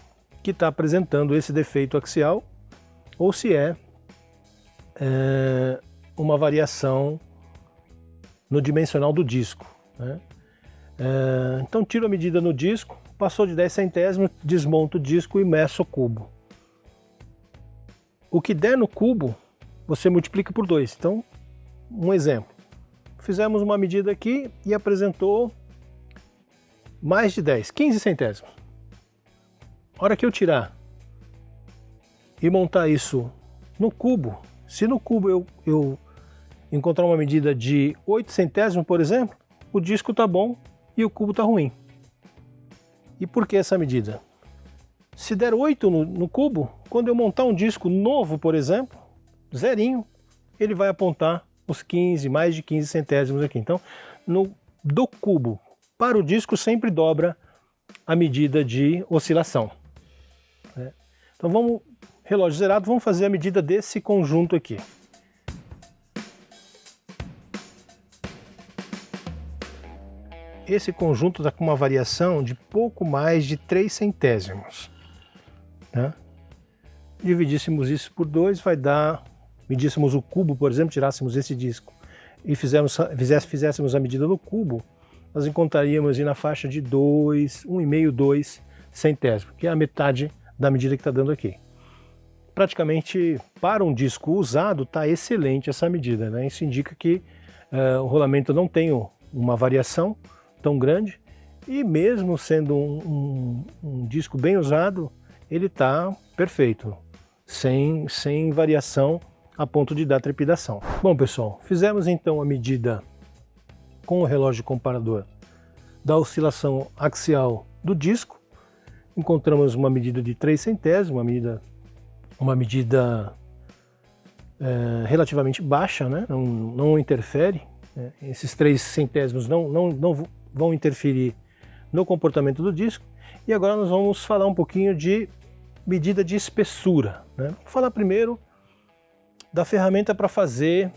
que está apresentando esse defeito axial ou se é uma variação no dimensional do disco. Né? Então tiro a medida no disco, passou de 10 centésimos, desmonto o disco e meço o cubo. O que der no cubo, você multiplica por 2. Então, um exemplo. Fizemos uma medida aqui e apresentou mais de 10, 15 centésimos. A hora que eu tirar e montar isso no cubo, se no cubo eu encontrar uma medida de 8 centésimos, por exemplo, o disco está bom e o cubo está ruim. E por que essa medida? Se der 8 no cubo, quando eu montar um disco novo, por exemplo, zerinho, ele vai apontar os 15, mais de 15 centésimos aqui. Então, do cubo para o disco sempre dobra a medida de oscilação. Então vamos, relógio zerado, vamos fazer a medida desse conjunto aqui. esse conjunto está com uma variação de pouco mais de 3 centésimos. Né? Dividíssemos isso por 2, vai dar, medíssemos o cubo, por exemplo, tirássemos esse disco e fizéssemos a medida do cubo, nós encontraríamos na faixa de 1,5, 2 centésimos, que é a metade da medida que está dando aqui. Praticamente, para um disco usado, está excelente essa medida, né? Isso indica que o rolamento não tem uma variação tão grande e mesmo sendo um disco bem usado, ele está perfeito, sem variação a ponto de dar trepidação. Bom, pessoal, fizemos então a medida com o relógio comparador da oscilação axial do disco, encontramos uma medida de 3 centésimos, uma medida relativamente baixa, né? Não interfere, esses 3 centésimos não vão interferir no comportamento do disco. E agora nós vamos falar um pouquinho de medida de espessura, né? Vou falar primeiro da ferramenta para fazer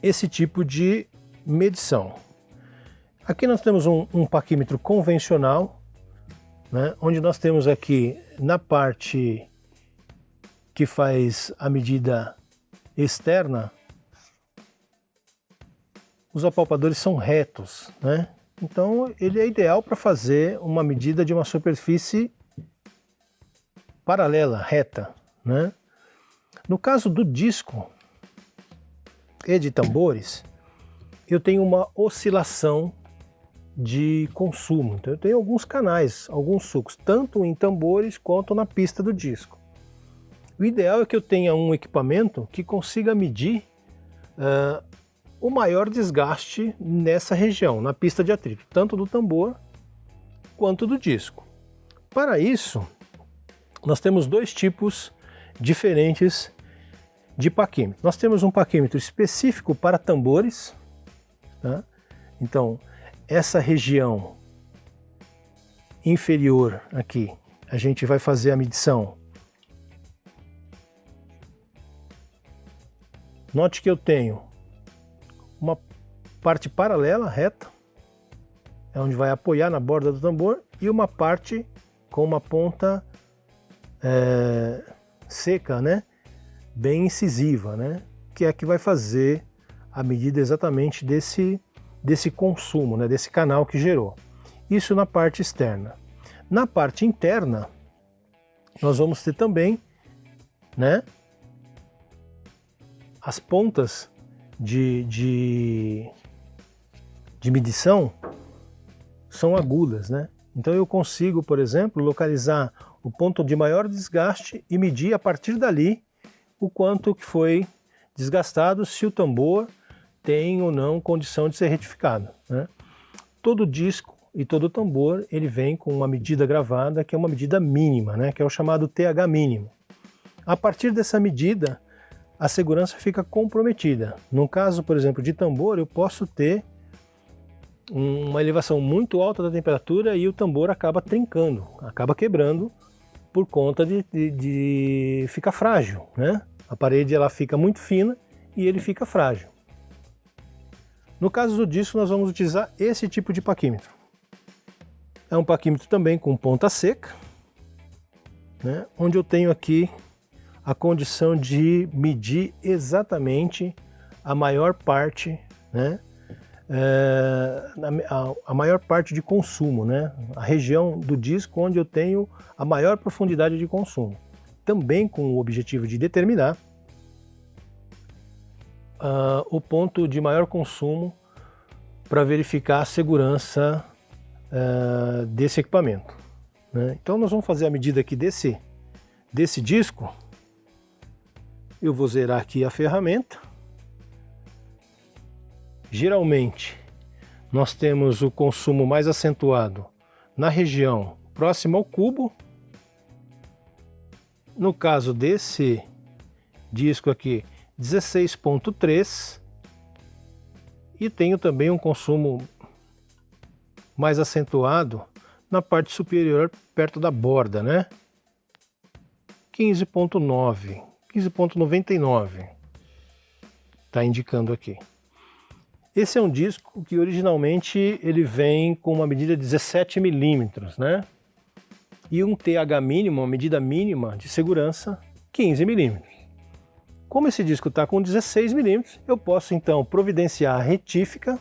esse tipo de medição. Aqui nós temos um paquímetro convencional, né, onde nós temos aqui na parte que faz a medida externa, os apalpadores são retos, né? Então ele é ideal para fazer uma medida de uma superfície paralela, reta, né? No caso do disco e de tambores, eu tenho uma oscilação de consumo. Então eu tenho alguns canais, alguns sucos, tanto em tambores quanto na pista do disco. O ideal é que eu tenha um equipamento que consiga medir o maior desgaste nessa região, na pista de atrito, tanto do tambor quanto do disco. Para isso, nós temos 2 tipos diferentes de paquímetro. Nós temos um paquímetro específico para tambores, tá? Então, essa região inferior aqui, a gente vai fazer a medição. Note que eu tenho uma parte paralela, reta, é onde vai apoiar na borda do tambor, e uma parte com uma ponta seca, né? Bem incisiva, né? Que é a que vai fazer a medida exatamente desse consumo, né? Desse canal que gerou. Isso na parte externa. Na parte interna, nós vamos ter também, né, as pontas de medição são agudas, né? Então eu consigo, por exemplo, localizar o ponto de maior desgaste e medir a partir dali o quanto que foi desgastado, se o tambor tem ou não condição de ser retificado, né? Todo disco e todo tambor ele vem com uma medida gravada que é uma medida mínima, né? Que é o chamado TH mínimo. A partir dessa medida, a segurança fica comprometida. No caso, por exemplo, de tambor, eu posso ter uma elevação muito alta da temperatura e o tambor acaba trincando, acaba quebrando por conta de ficar frágil, né? A parede ela fica muito fina e ele fica frágil. No caso do disco, nós vamos utilizar esse tipo de paquímetro. É um paquímetro também com ponta seca, né? Onde eu tenho aqui a condição de medir exatamente a maior parte, né? A maior parte de consumo, né? A região do disco onde eu tenho a maior profundidade de consumo. Também com o objetivo de determinar o ponto de maior consumo para verificar a segurança desse equipamento, né? Então nós vamos fazer a medida aqui desse disco. Eu vou zerar aqui a ferramenta. Geralmente nós temos o consumo mais acentuado na região próxima ao cubo. No caso desse disco aqui, 16,3, e tenho também um consumo mais acentuado na parte superior, perto da borda, né? 15,9, 15,99 está indicando aqui. Esse é um disco que originalmente ele vem com uma medida de 17 milímetros, né? E um TH mínimo, uma medida mínima de segurança, 15 milímetros. Como esse disco está com 16 milímetros, eu posso então providenciar a retífica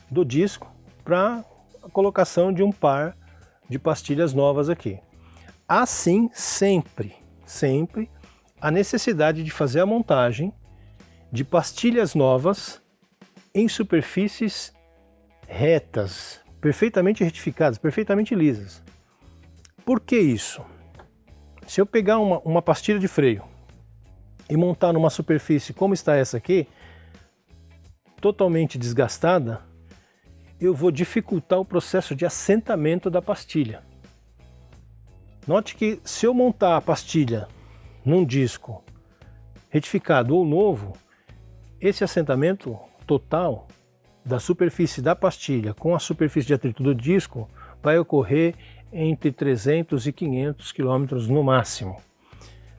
do disco para a colocação de um par de pastilhas novas aqui. Assim, sempre a necessidade de fazer a montagem de pastilhas novas em superfícies retas, perfeitamente retificadas, perfeitamente lisas. Por que isso? Se eu pegar uma pastilha de freio e montar numa superfície como está essa aqui, totalmente desgastada, eu vou dificultar o processo de assentamento da pastilha. Note que se eu montar a pastilha num disco retificado ou novo, esse assentamento total da superfície da pastilha com a superfície de atrito do disco vai ocorrer entre 300 e 500 km no máximo.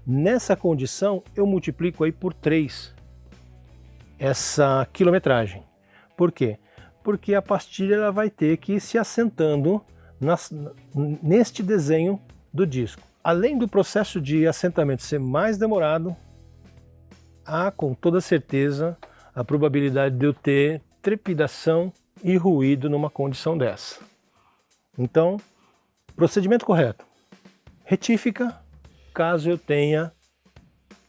Nessa condição, eu multiplico aí por 3 essa quilometragem. Por quê? Porque a pastilha ela vai ter que ir se assentando neste desenho do disco. Além do processo de assentamento ser mais demorado, há com toda certeza a probabilidade de eu ter trepidação e ruído numa condição dessa. Então, procedimento correto. Retífica, caso eu tenha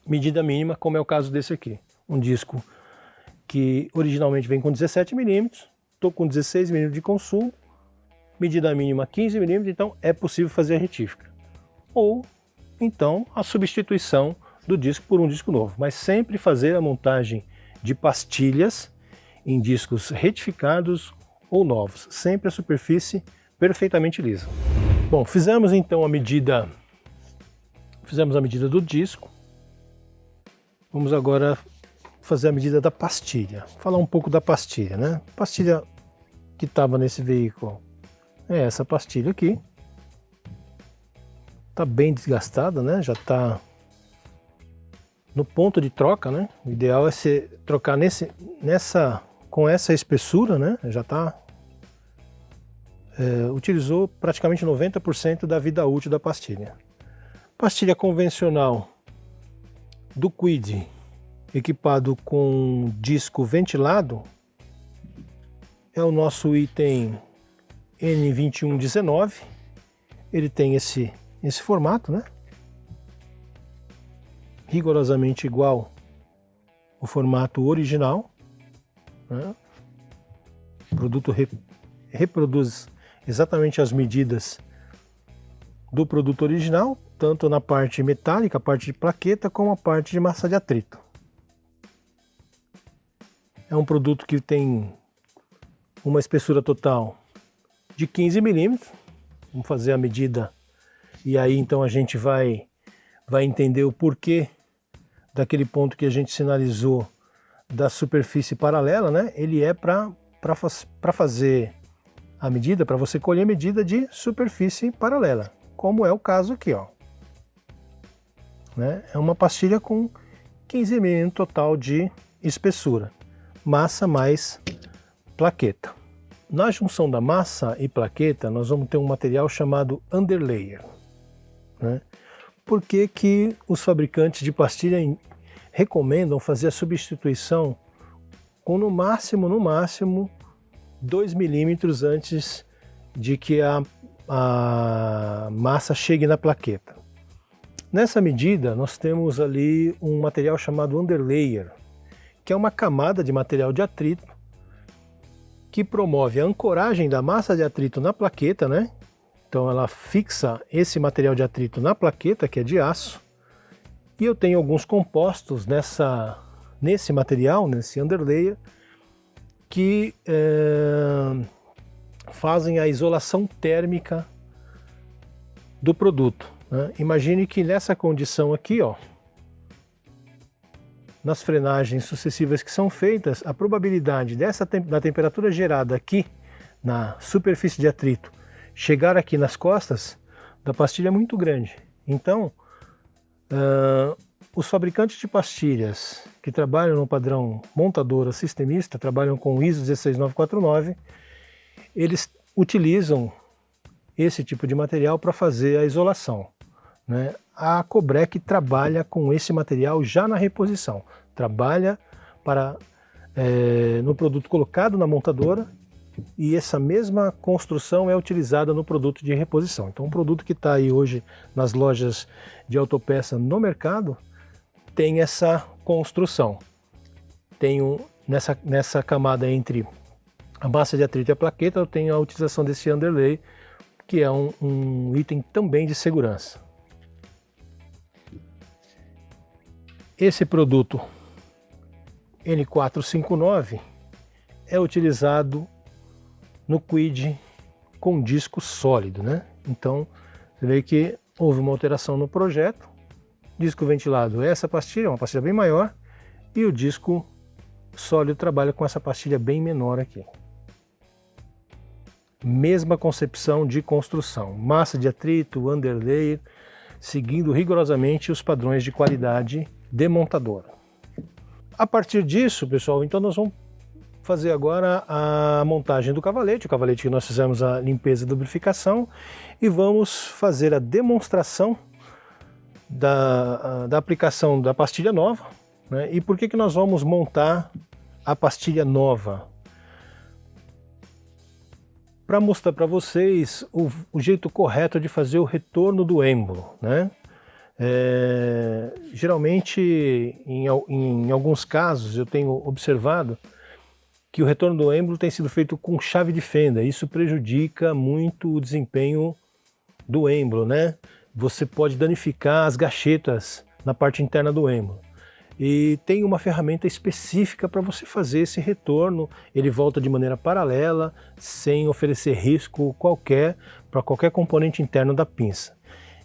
medida mínima, como é o caso desse aqui. Um disco que originalmente vem com 17 milímetros, estou com 16 milímetros de consumo, medida mínima 15 milímetros, então é possível fazer a retífica. Ou, então, a substituição do disco por um disco novo. Mas sempre fazer a montagem de pastilhas em discos retificados ou novos. Sempre a superfície perfeitamente lisa. Bom, fizemos então a medida do disco. Vamos agora fazer a medida da pastilha. Falar um pouco da pastilha, né? A pastilha que estava nesse veículo é essa pastilha aqui. Está bem desgastada, né? Já está no ponto de troca, né? O ideal é você trocar com essa espessura, né? Já está utilizou praticamente 90% da vida útil da pastilha. Pastilha convencional do Quid, equipado com disco ventilado, é o nosso item N2119. Ele tem esse formato, né? Rigorosamente igual ao formato original, né? O produto reproduz exatamente as medidas do produto original, tanto na parte metálica, a parte de plaqueta, como a parte de massa de atrito. É um produto que tem uma espessura total de 15 milímetros. Vamos fazer a medida e aí então a gente vai entender o porquê daquele ponto que a gente sinalizou da superfície paralela, né? Ele é para fazer a medida, para você colher medida de superfície paralela, como é o caso aqui, ó. Né? É uma pastilha com 15 mm total de espessura, massa mais plaqueta. Na junção da massa e plaqueta, nós vamos ter um material chamado underlayer. Né? Por que que os fabricantes de pastilha recomendam fazer a substituição com no máximo 2 milímetros antes de que a massa chegue na plaqueta? Nessa medida, nós temos ali um material chamado underlayer, que é uma camada de material de atrito que promove a ancoragem da massa de atrito na plaqueta, né? Então ela fixa esse material de atrito na plaqueta, que é de aço, e eu tenho alguns compostos nesse material, nesse underlayer, que fazem a isolação térmica do produto. Né? Imagine que nessa condição aqui, ó, nas frenagens sucessivas que são feitas, a probabilidade da temperatura gerada aqui na superfície de atrito chegar aqui nas costas da pastilha é muito grande. Então, Os fabricantes de pastilhas que trabalham no padrão montadora sistemista, trabalham com ISO 16949, eles utilizam esse tipo de material para fazer a isolação, né? A Cobrec trabalha com esse material já na reposição, trabalha no produto colocado na montadora, e essa mesma construção é utilizada no produto de reposição. Então, um produto que está aí hoje nas lojas de autopeça no mercado tem essa construção. Nessa camada entre a massa de atrito e a plaqueta, eu tenho a utilização desse underlay, que é um item também de segurança. Esse produto N459 é utilizado no quid com disco sólido, né? Então, você vê que houve uma alteração no projeto. Disco ventilado, essa pastilha é uma pastilha bem maior, e o disco sólido trabalha com essa pastilha bem menor aqui. Mesma concepção de construção, massa de atrito, underlayer, seguindo rigorosamente os padrões de qualidade de montadora. A partir disso, pessoal, então nós vamos fazer agora a montagem do cavalete, o cavalete que nós fizemos a limpeza e lubrificação, e vamos fazer a demonstração da aplicação da pastilha nova, né? E por que nós vamos montar a pastilha nova? Para mostrar para vocês o jeito correto de fazer o retorno do êmbolo, né? Geralmente, em alguns casos, eu tenho observado que o retorno do êmbolo tem sido feito com chave de fenda. Isso prejudica muito o desempenho do êmbolo, né? Você pode danificar as gachetas na parte interna do êmbolo. E tem uma ferramenta específica para você fazer esse retorno. Ele volta de maneira paralela, sem oferecer risco qualquer para qualquer componente interno da pinça.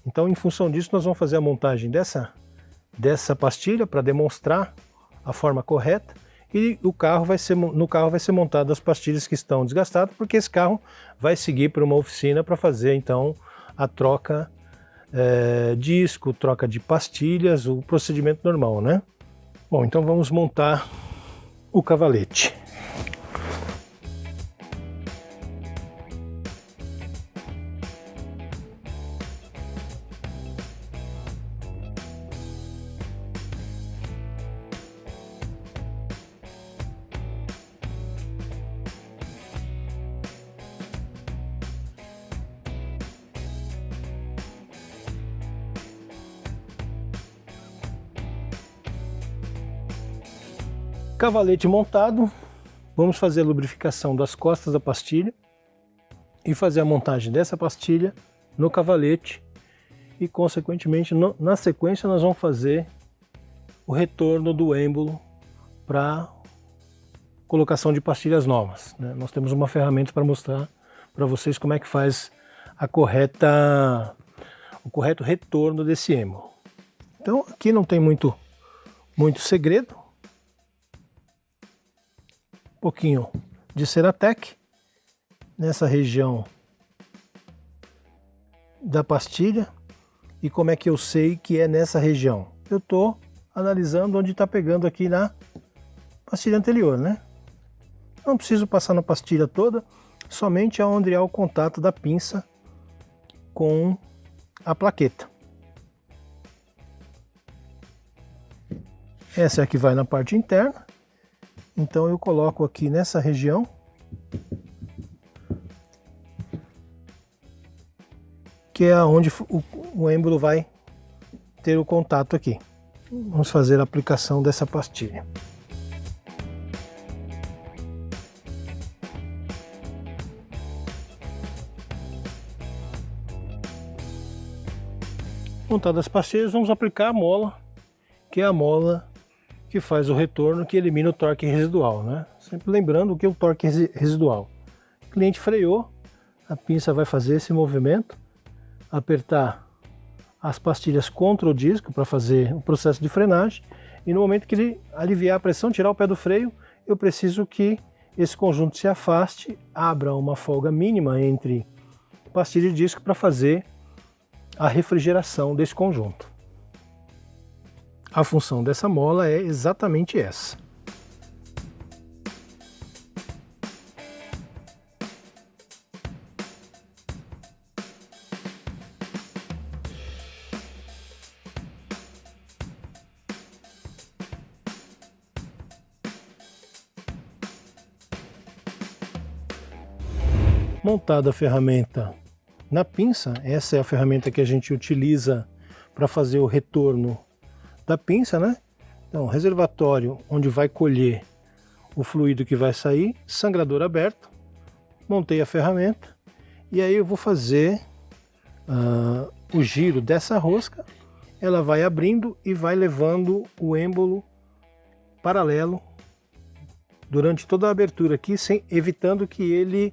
Então, em função disso, nós vamos fazer a montagem dessa pastilha para demonstrar a forma correta. E no carro vai ser montado as pastilhas que estão desgastadas, porque esse carro vai seguir para uma oficina para fazer então a troca disco, troca de pastilhas, o procedimento normal, né? Bom, então vamos montar o cavalete. Cavalete montado, vamos fazer a lubrificação das costas da pastilha e fazer a montagem dessa pastilha no cavalete, e consequentemente na sequência nós vamos fazer o retorno do êmbolo para colocação de pastilhas novas, né? Nós temos uma ferramenta para mostrar para vocês como é que faz o correto retorno desse êmbolo. Então aqui não tem muito segredo. Um pouquinho de Ceratec nessa região da pastilha. E como é que eu sei que é nessa região? Eu estou analisando onde está pegando aqui na pastilha anterior, né? Não preciso passar na pastilha toda, somente onde há o contato da pinça com a plaqueta. Essa é a que vai na parte interna. Então eu coloco aqui nessa região, que é onde o êmbolo vai ter o contato aqui. Vamos fazer a aplicação dessa pastilha. Montadas as pastilhas, vamos aplicar a mola, que é a mola que faz o retorno, que elimina o torque residual, né? Sempre lembrando que é o torque residual. O cliente freou, a pinça vai fazer esse movimento, apertar as pastilhas contra o disco para fazer o processo de frenagem, e no momento que ele aliviar a pressão, tirar o pé do freio, eu preciso que esse conjunto se afaste, abra uma folga mínima entre pastilha e disco para fazer a refrigeração desse conjunto. a função dessa mola é exatamente essa. Montada a ferramenta na pinça, essa é a ferramenta que a gente utiliza para fazer o retorno da pinça, né? Então, reservatório onde vai colher o fluido que vai sair, sangrador aberto, montei a ferramenta e aí eu vou fazer o giro dessa rosca, ela vai abrindo e vai levando o êmbolo paralelo durante toda a abertura aqui, evitando que ele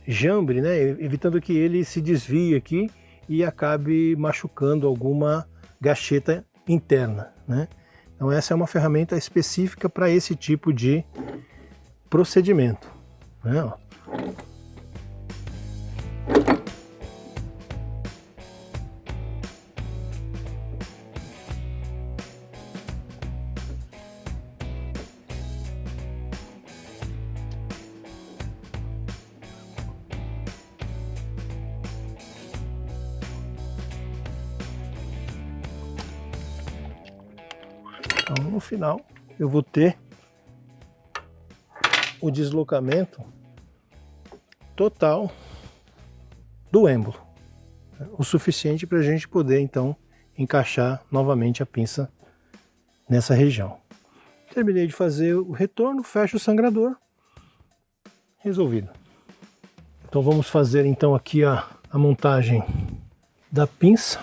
jambre, né? Evitando que ele se desvie aqui e acabe machucando alguma gacheta interna, né? Então essa é uma ferramenta específica para esse tipo de procedimento, né? Então, no final, eu vou ter o deslocamento total do êmbolo, o suficiente para a gente poder, então, encaixar novamente a pinça nessa região. Terminei de fazer o retorno, fecho o sangrador, resolvido. Então vamos fazer então aqui a montagem da pinça.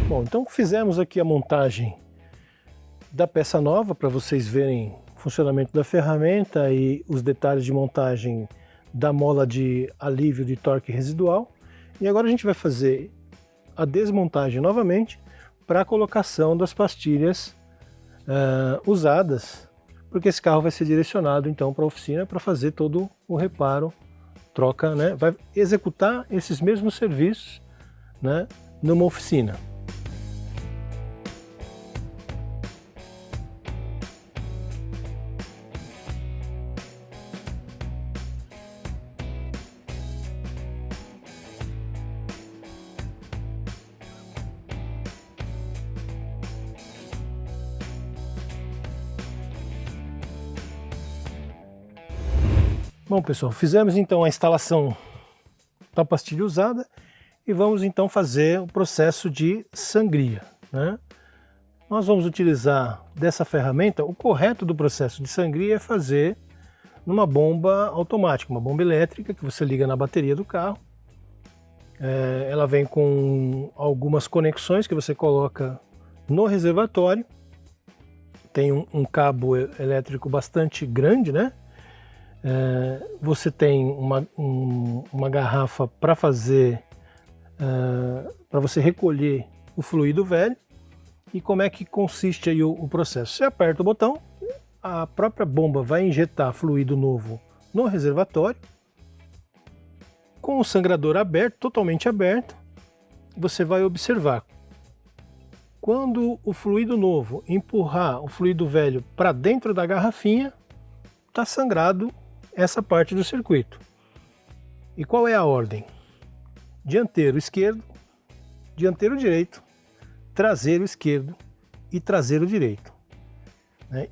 Bom, então fizemos aqui a montagem da peça nova para vocês verem o funcionamento da ferramenta e os detalhes de montagem da mola de alívio de torque residual. E agora a gente vai fazer a desmontagem novamente para a colocação das pastilhas usadas, porque esse carro vai ser direcionado então para a oficina para fazer todo o reparo, troca, né? Vai executar esses mesmos serviços, né, numa oficina. Bom, pessoal, fizemos então a instalação da pastilha usada e vamos então fazer o processo de sangria, né? Nós vamos utilizar dessa ferramenta. O correto do processo de sangria é fazer numa bomba automática, uma bomba elétrica que você liga na bateria do carro. Ela vem com algumas conexões que você coloca no reservatório. Tem um cabo elétrico bastante grande, né? Você tem uma garrafa para fazer, para você recolher o fluido velho. E como é que consiste aí o processo? Você aperta o botão, a própria bomba vai injetar fluido novo no reservatório. Com o sangrador aberto, totalmente aberto, você vai observar. Quando o fluido novo empurrar o fluido velho para dentro da garrafinha, está sangrado essa parte do circuito. E qual é a ordem? Dianteiro esquerdo, dianteiro direito, traseiro esquerdo e traseiro direito.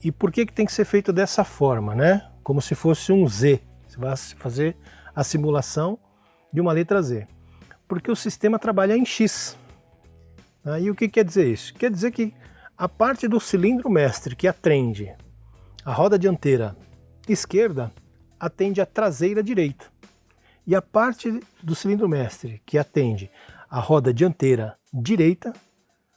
E por que tem que ser feito dessa forma, né? Como se fosse um Z. Você vai fazer a simulação de uma letra Z. Porque o sistema trabalha em X. E o que quer dizer isso? Quer dizer que a parte do cilindro mestre que atende a roda dianteira esquerda atende a traseira direita. E a parte do cilindro mestre que atende a roda dianteira direita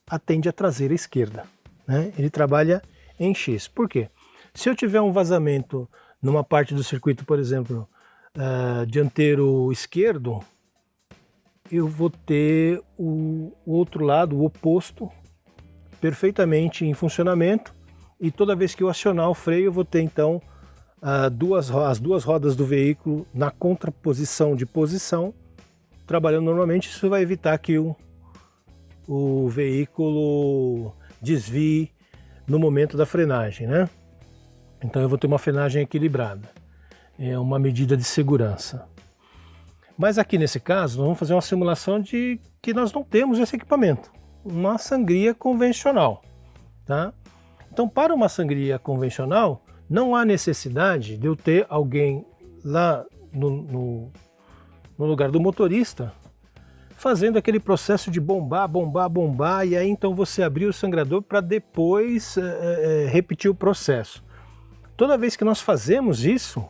atende a traseira esquerda, né? Ele trabalha em X. Por quê? Se eu tiver um vazamento numa parte do circuito, por exemplo, dianteiro esquerdo, eu vou ter o outro lado, o oposto, perfeitamente em funcionamento, e toda vez que eu acionar o freio eu vou ter então as duas rodas do veículo na contraposição de posição, trabalhando normalmente. Isso vai evitar que o veículo desvie no momento da frenagem, né? Então eu vou ter uma frenagem equilibrada. É uma medida de segurança. Mas aqui nesse caso, nós vamos fazer uma simulação de que nós não temos esse equipamento. Uma sangria convencional, tá? Então, para uma sangria convencional, não há necessidade de eu ter alguém lá no lugar do motorista fazendo aquele processo de bombar, e aí então você abrir o sangrador para depois repetir o processo. Toda vez que nós fazemos isso,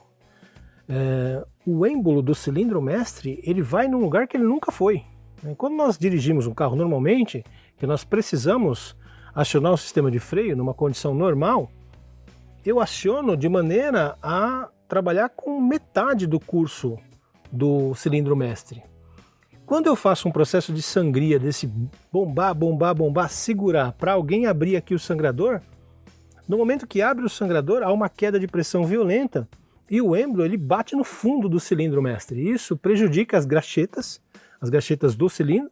o êmbolo do cilindro mestre ele vai num lugar que ele nunca foi. Quando nós dirigimos um carro normalmente, que nós precisamos acionar o sistema de freio numa condição normal, eu aciono de maneira a trabalhar com metade do curso do cilindro mestre. Quando eu faço um processo de sangria, desse bombar, segurar, para alguém abrir aqui o sangrador, no momento que abre o sangrador, há uma queda de pressão violenta e o êmbolo ele bate no fundo do cilindro mestre. Isso prejudica as graxetas do cilindro,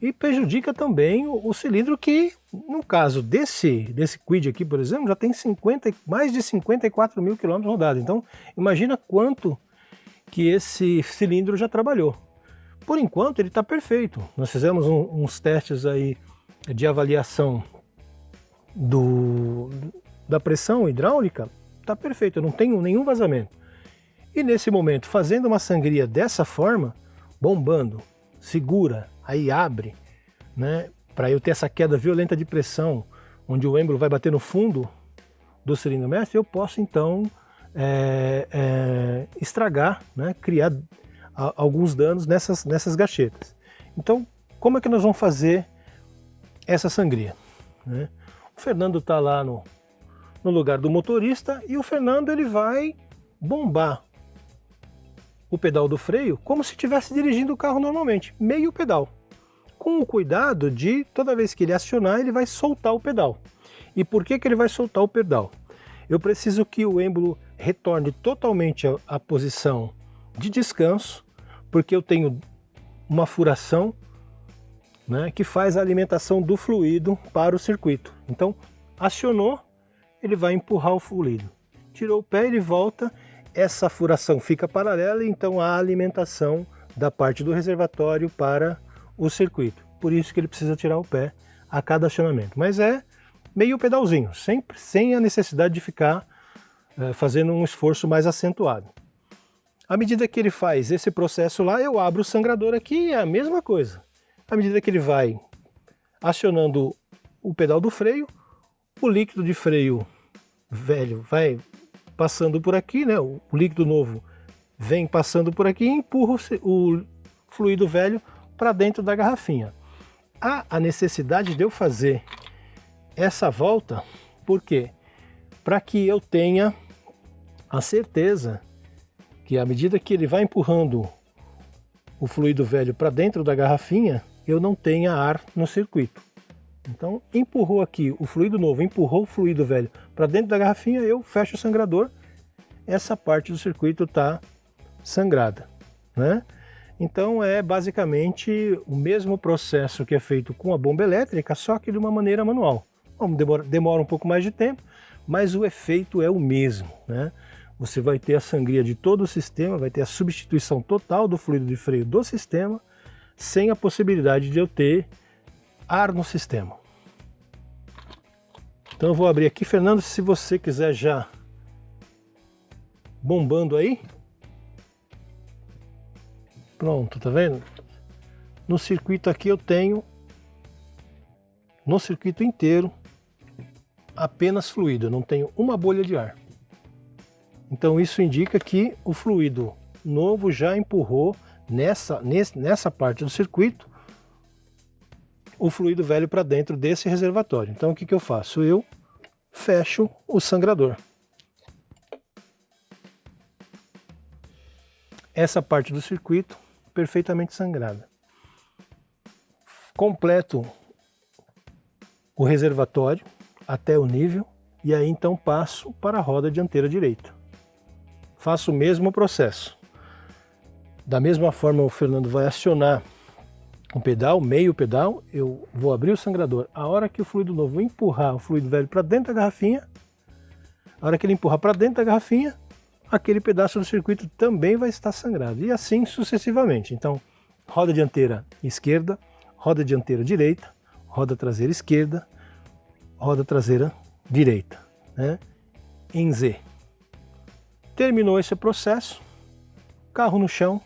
e prejudica também o cilindro que, no caso desse Kwid aqui, por exemplo, já tem mais de 54 mil quilômetros rodados. Então, imagina quanto que esse cilindro já trabalhou. Por enquanto, ele está perfeito. Nós fizemos uns testes aí de avaliação da pressão hidráulica, está perfeito, eu não tenho nenhum vazamento. E nesse momento, fazendo uma sangria dessa forma, bombando, segura, aí abre, né, para eu ter essa queda violenta de pressão, onde o êmbolo vai bater no fundo do cilindro mestre, eu posso então estragar, né, criar alguns danos nessas gachetas. Então, como é que nós vamos fazer essa sangria, né? O Fernando está lá no lugar do motorista e o Fernando ele vai bombar o pedal do freio como se estivesse dirigindo o carro normalmente, meio pedal, com o cuidado de toda vez que ele acionar ele vai soltar o pedal. E por que ele vai soltar o pedal? Eu preciso que o êmbolo retorne totalmente à posição de descanso, porque eu tenho uma furação, né, que faz a alimentação do fluido para o circuito. Então, acionou, ele vai empurrar o fluido. Tirou o pé, ele volta, essa furação fica paralela, então há alimentação da parte do reservatório para o circuito. Por isso que ele precisa tirar o pé a cada acionamento. Mas é meio pedalzinho, sempre sem a necessidade de ficar fazendo um esforço mais acentuado. À medida que ele faz esse processo lá, eu abro o sangrador aqui e é a mesma coisa. À medida que ele vai acionando o pedal do freio, o líquido de freio velho vai passando por aqui, né? O líquido novo vem passando por aqui e empurra o fluido velho para dentro da garrafinha. Há a necessidade de eu fazer essa volta, por quê? Para que eu tenha a certeza que à medida que ele vai empurrando o fluido velho para dentro da garrafinha, eu não tenha ar no circuito. Então, empurrou aqui o fluido novo, empurrou o fluido velho para dentro da garrafinha, eu fecho o sangrador, essa parte do circuito está sangrada, né? Então é basicamente o mesmo processo que é feito com a bomba elétrica, só que de uma maneira manual. Demora um pouco mais de tempo, mas o efeito é o mesmo, né? Você vai ter a sangria de todo o sistema, vai ter a substituição total do fluido de freio do sistema, sem a possibilidade de eu ter ar no sistema. Então eu vou abrir aqui, Fernando, se você quiser já bombando aí. Pronto, tá vendo? No circuito aqui eu tenho, no circuito inteiro, apenas fluido, eu não tenho uma bolha de ar. Então isso indica que o fluido novo já empurrou nessa parte do circuito o fluido velho para dentro desse reservatório. Então o que eu faço? Eu fecho o sangrador. Essa parte do circuito perfeitamente sangrada. completo o reservatório até o nível e aí então passo para a roda dianteira direita. Faço o mesmo processo. Da mesma forma o Fernando vai acionar um pedal, meio pedal, eu vou abrir o sangrador. A hora que o fluido novo empurrar o fluido velho para dentro da garrafinha, a hora que ele empurrar para dentro da garrafinha, aquele pedaço do circuito também vai estar sangrado. E assim sucessivamente. Então, roda dianteira esquerda, roda dianteira direita, roda traseira esquerda, roda traseira direita, né? Em Z. Terminou esse processo, carro no chão,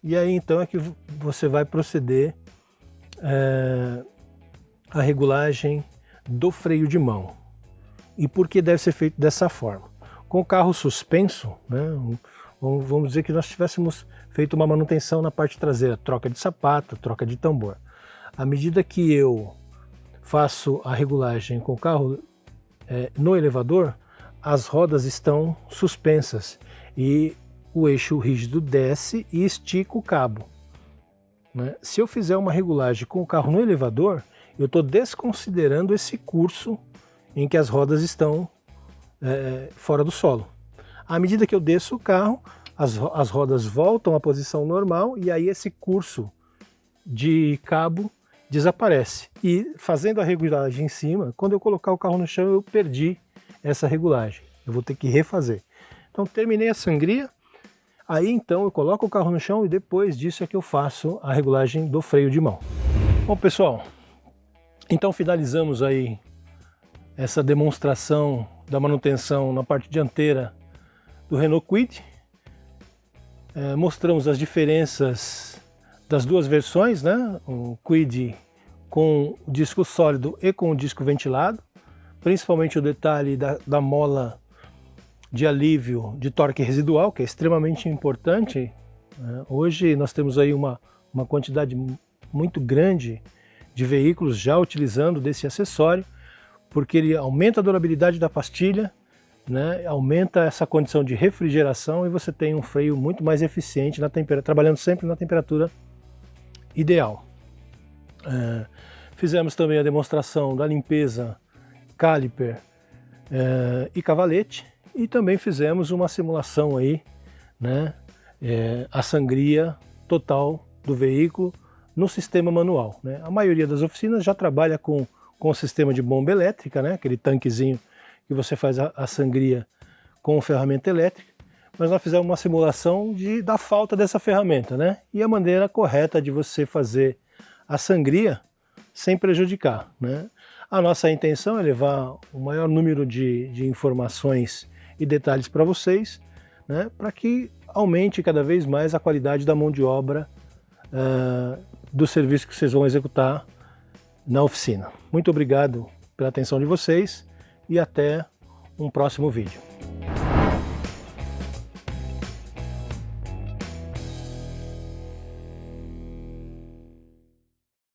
e aí então é que você vai proceder a regulagem do freio de mão. E por que deve ser feito dessa forma? Com o carro suspenso, né, vamos dizer que nós tivéssemos feito uma manutenção na parte traseira, troca de sapato, troca de tambor. À medida que eu faço a regulagem com o carro no elevador, as rodas estão suspensas e o eixo rígido desce e estica o cabo, né? Se eu fizer uma regulagem com o carro no elevador, eu estou desconsiderando esse curso em que as rodas estão fora do solo. À medida que eu desço o carro, as rodas voltam à posição normal e aí esse curso de cabo desaparece. E fazendo a regulagem em cima, quando eu colocar o carro no chão, eu perdi essa regulagem. Eu vou ter que refazer. Então terminei a sangria. Aí então eu coloco o carro no chão e depois disso é que eu faço a regulagem do freio de mão. Bom pessoal, então finalizamos aí essa demonstração da manutenção na parte dianteira do Renault Kwid. Mostramos as diferenças das duas versões, né? O Kwid com o disco sólido e com o disco ventilado, principalmente o detalhe da mola de alívio de torque residual, que é extremamente importante. Hoje nós temos aí uma quantidade muito grande de veículos já utilizando desse acessório, porque ele aumenta a durabilidade da pastilha, né, aumenta essa condição de refrigeração e você tem um freio muito mais eficiente, trabalhando sempre na temperatura ideal. Fizemos também a demonstração da limpeza caliper e cavalete, e também fizemos uma simulação aí, né, a sangria total do veículo no sistema manual, né? A maioria das oficinas já trabalha com o sistema de bomba elétrica, né, aquele tanquezinho que você faz a sangria com ferramenta elétrica, mas nós fizemos uma simulação da falta dessa ferramenta, né, e a maneira correta de você fazer a sangria sem prejudicar, né? A nossa intenção é levar o maior número de informações e detalhes para vocês, né, para que aumente cada vez mais a qualidade da mão de obra do serviço que vocês vão executar na oficina. Muito obrigado pela atenção de vocês e até um próximo vídeo.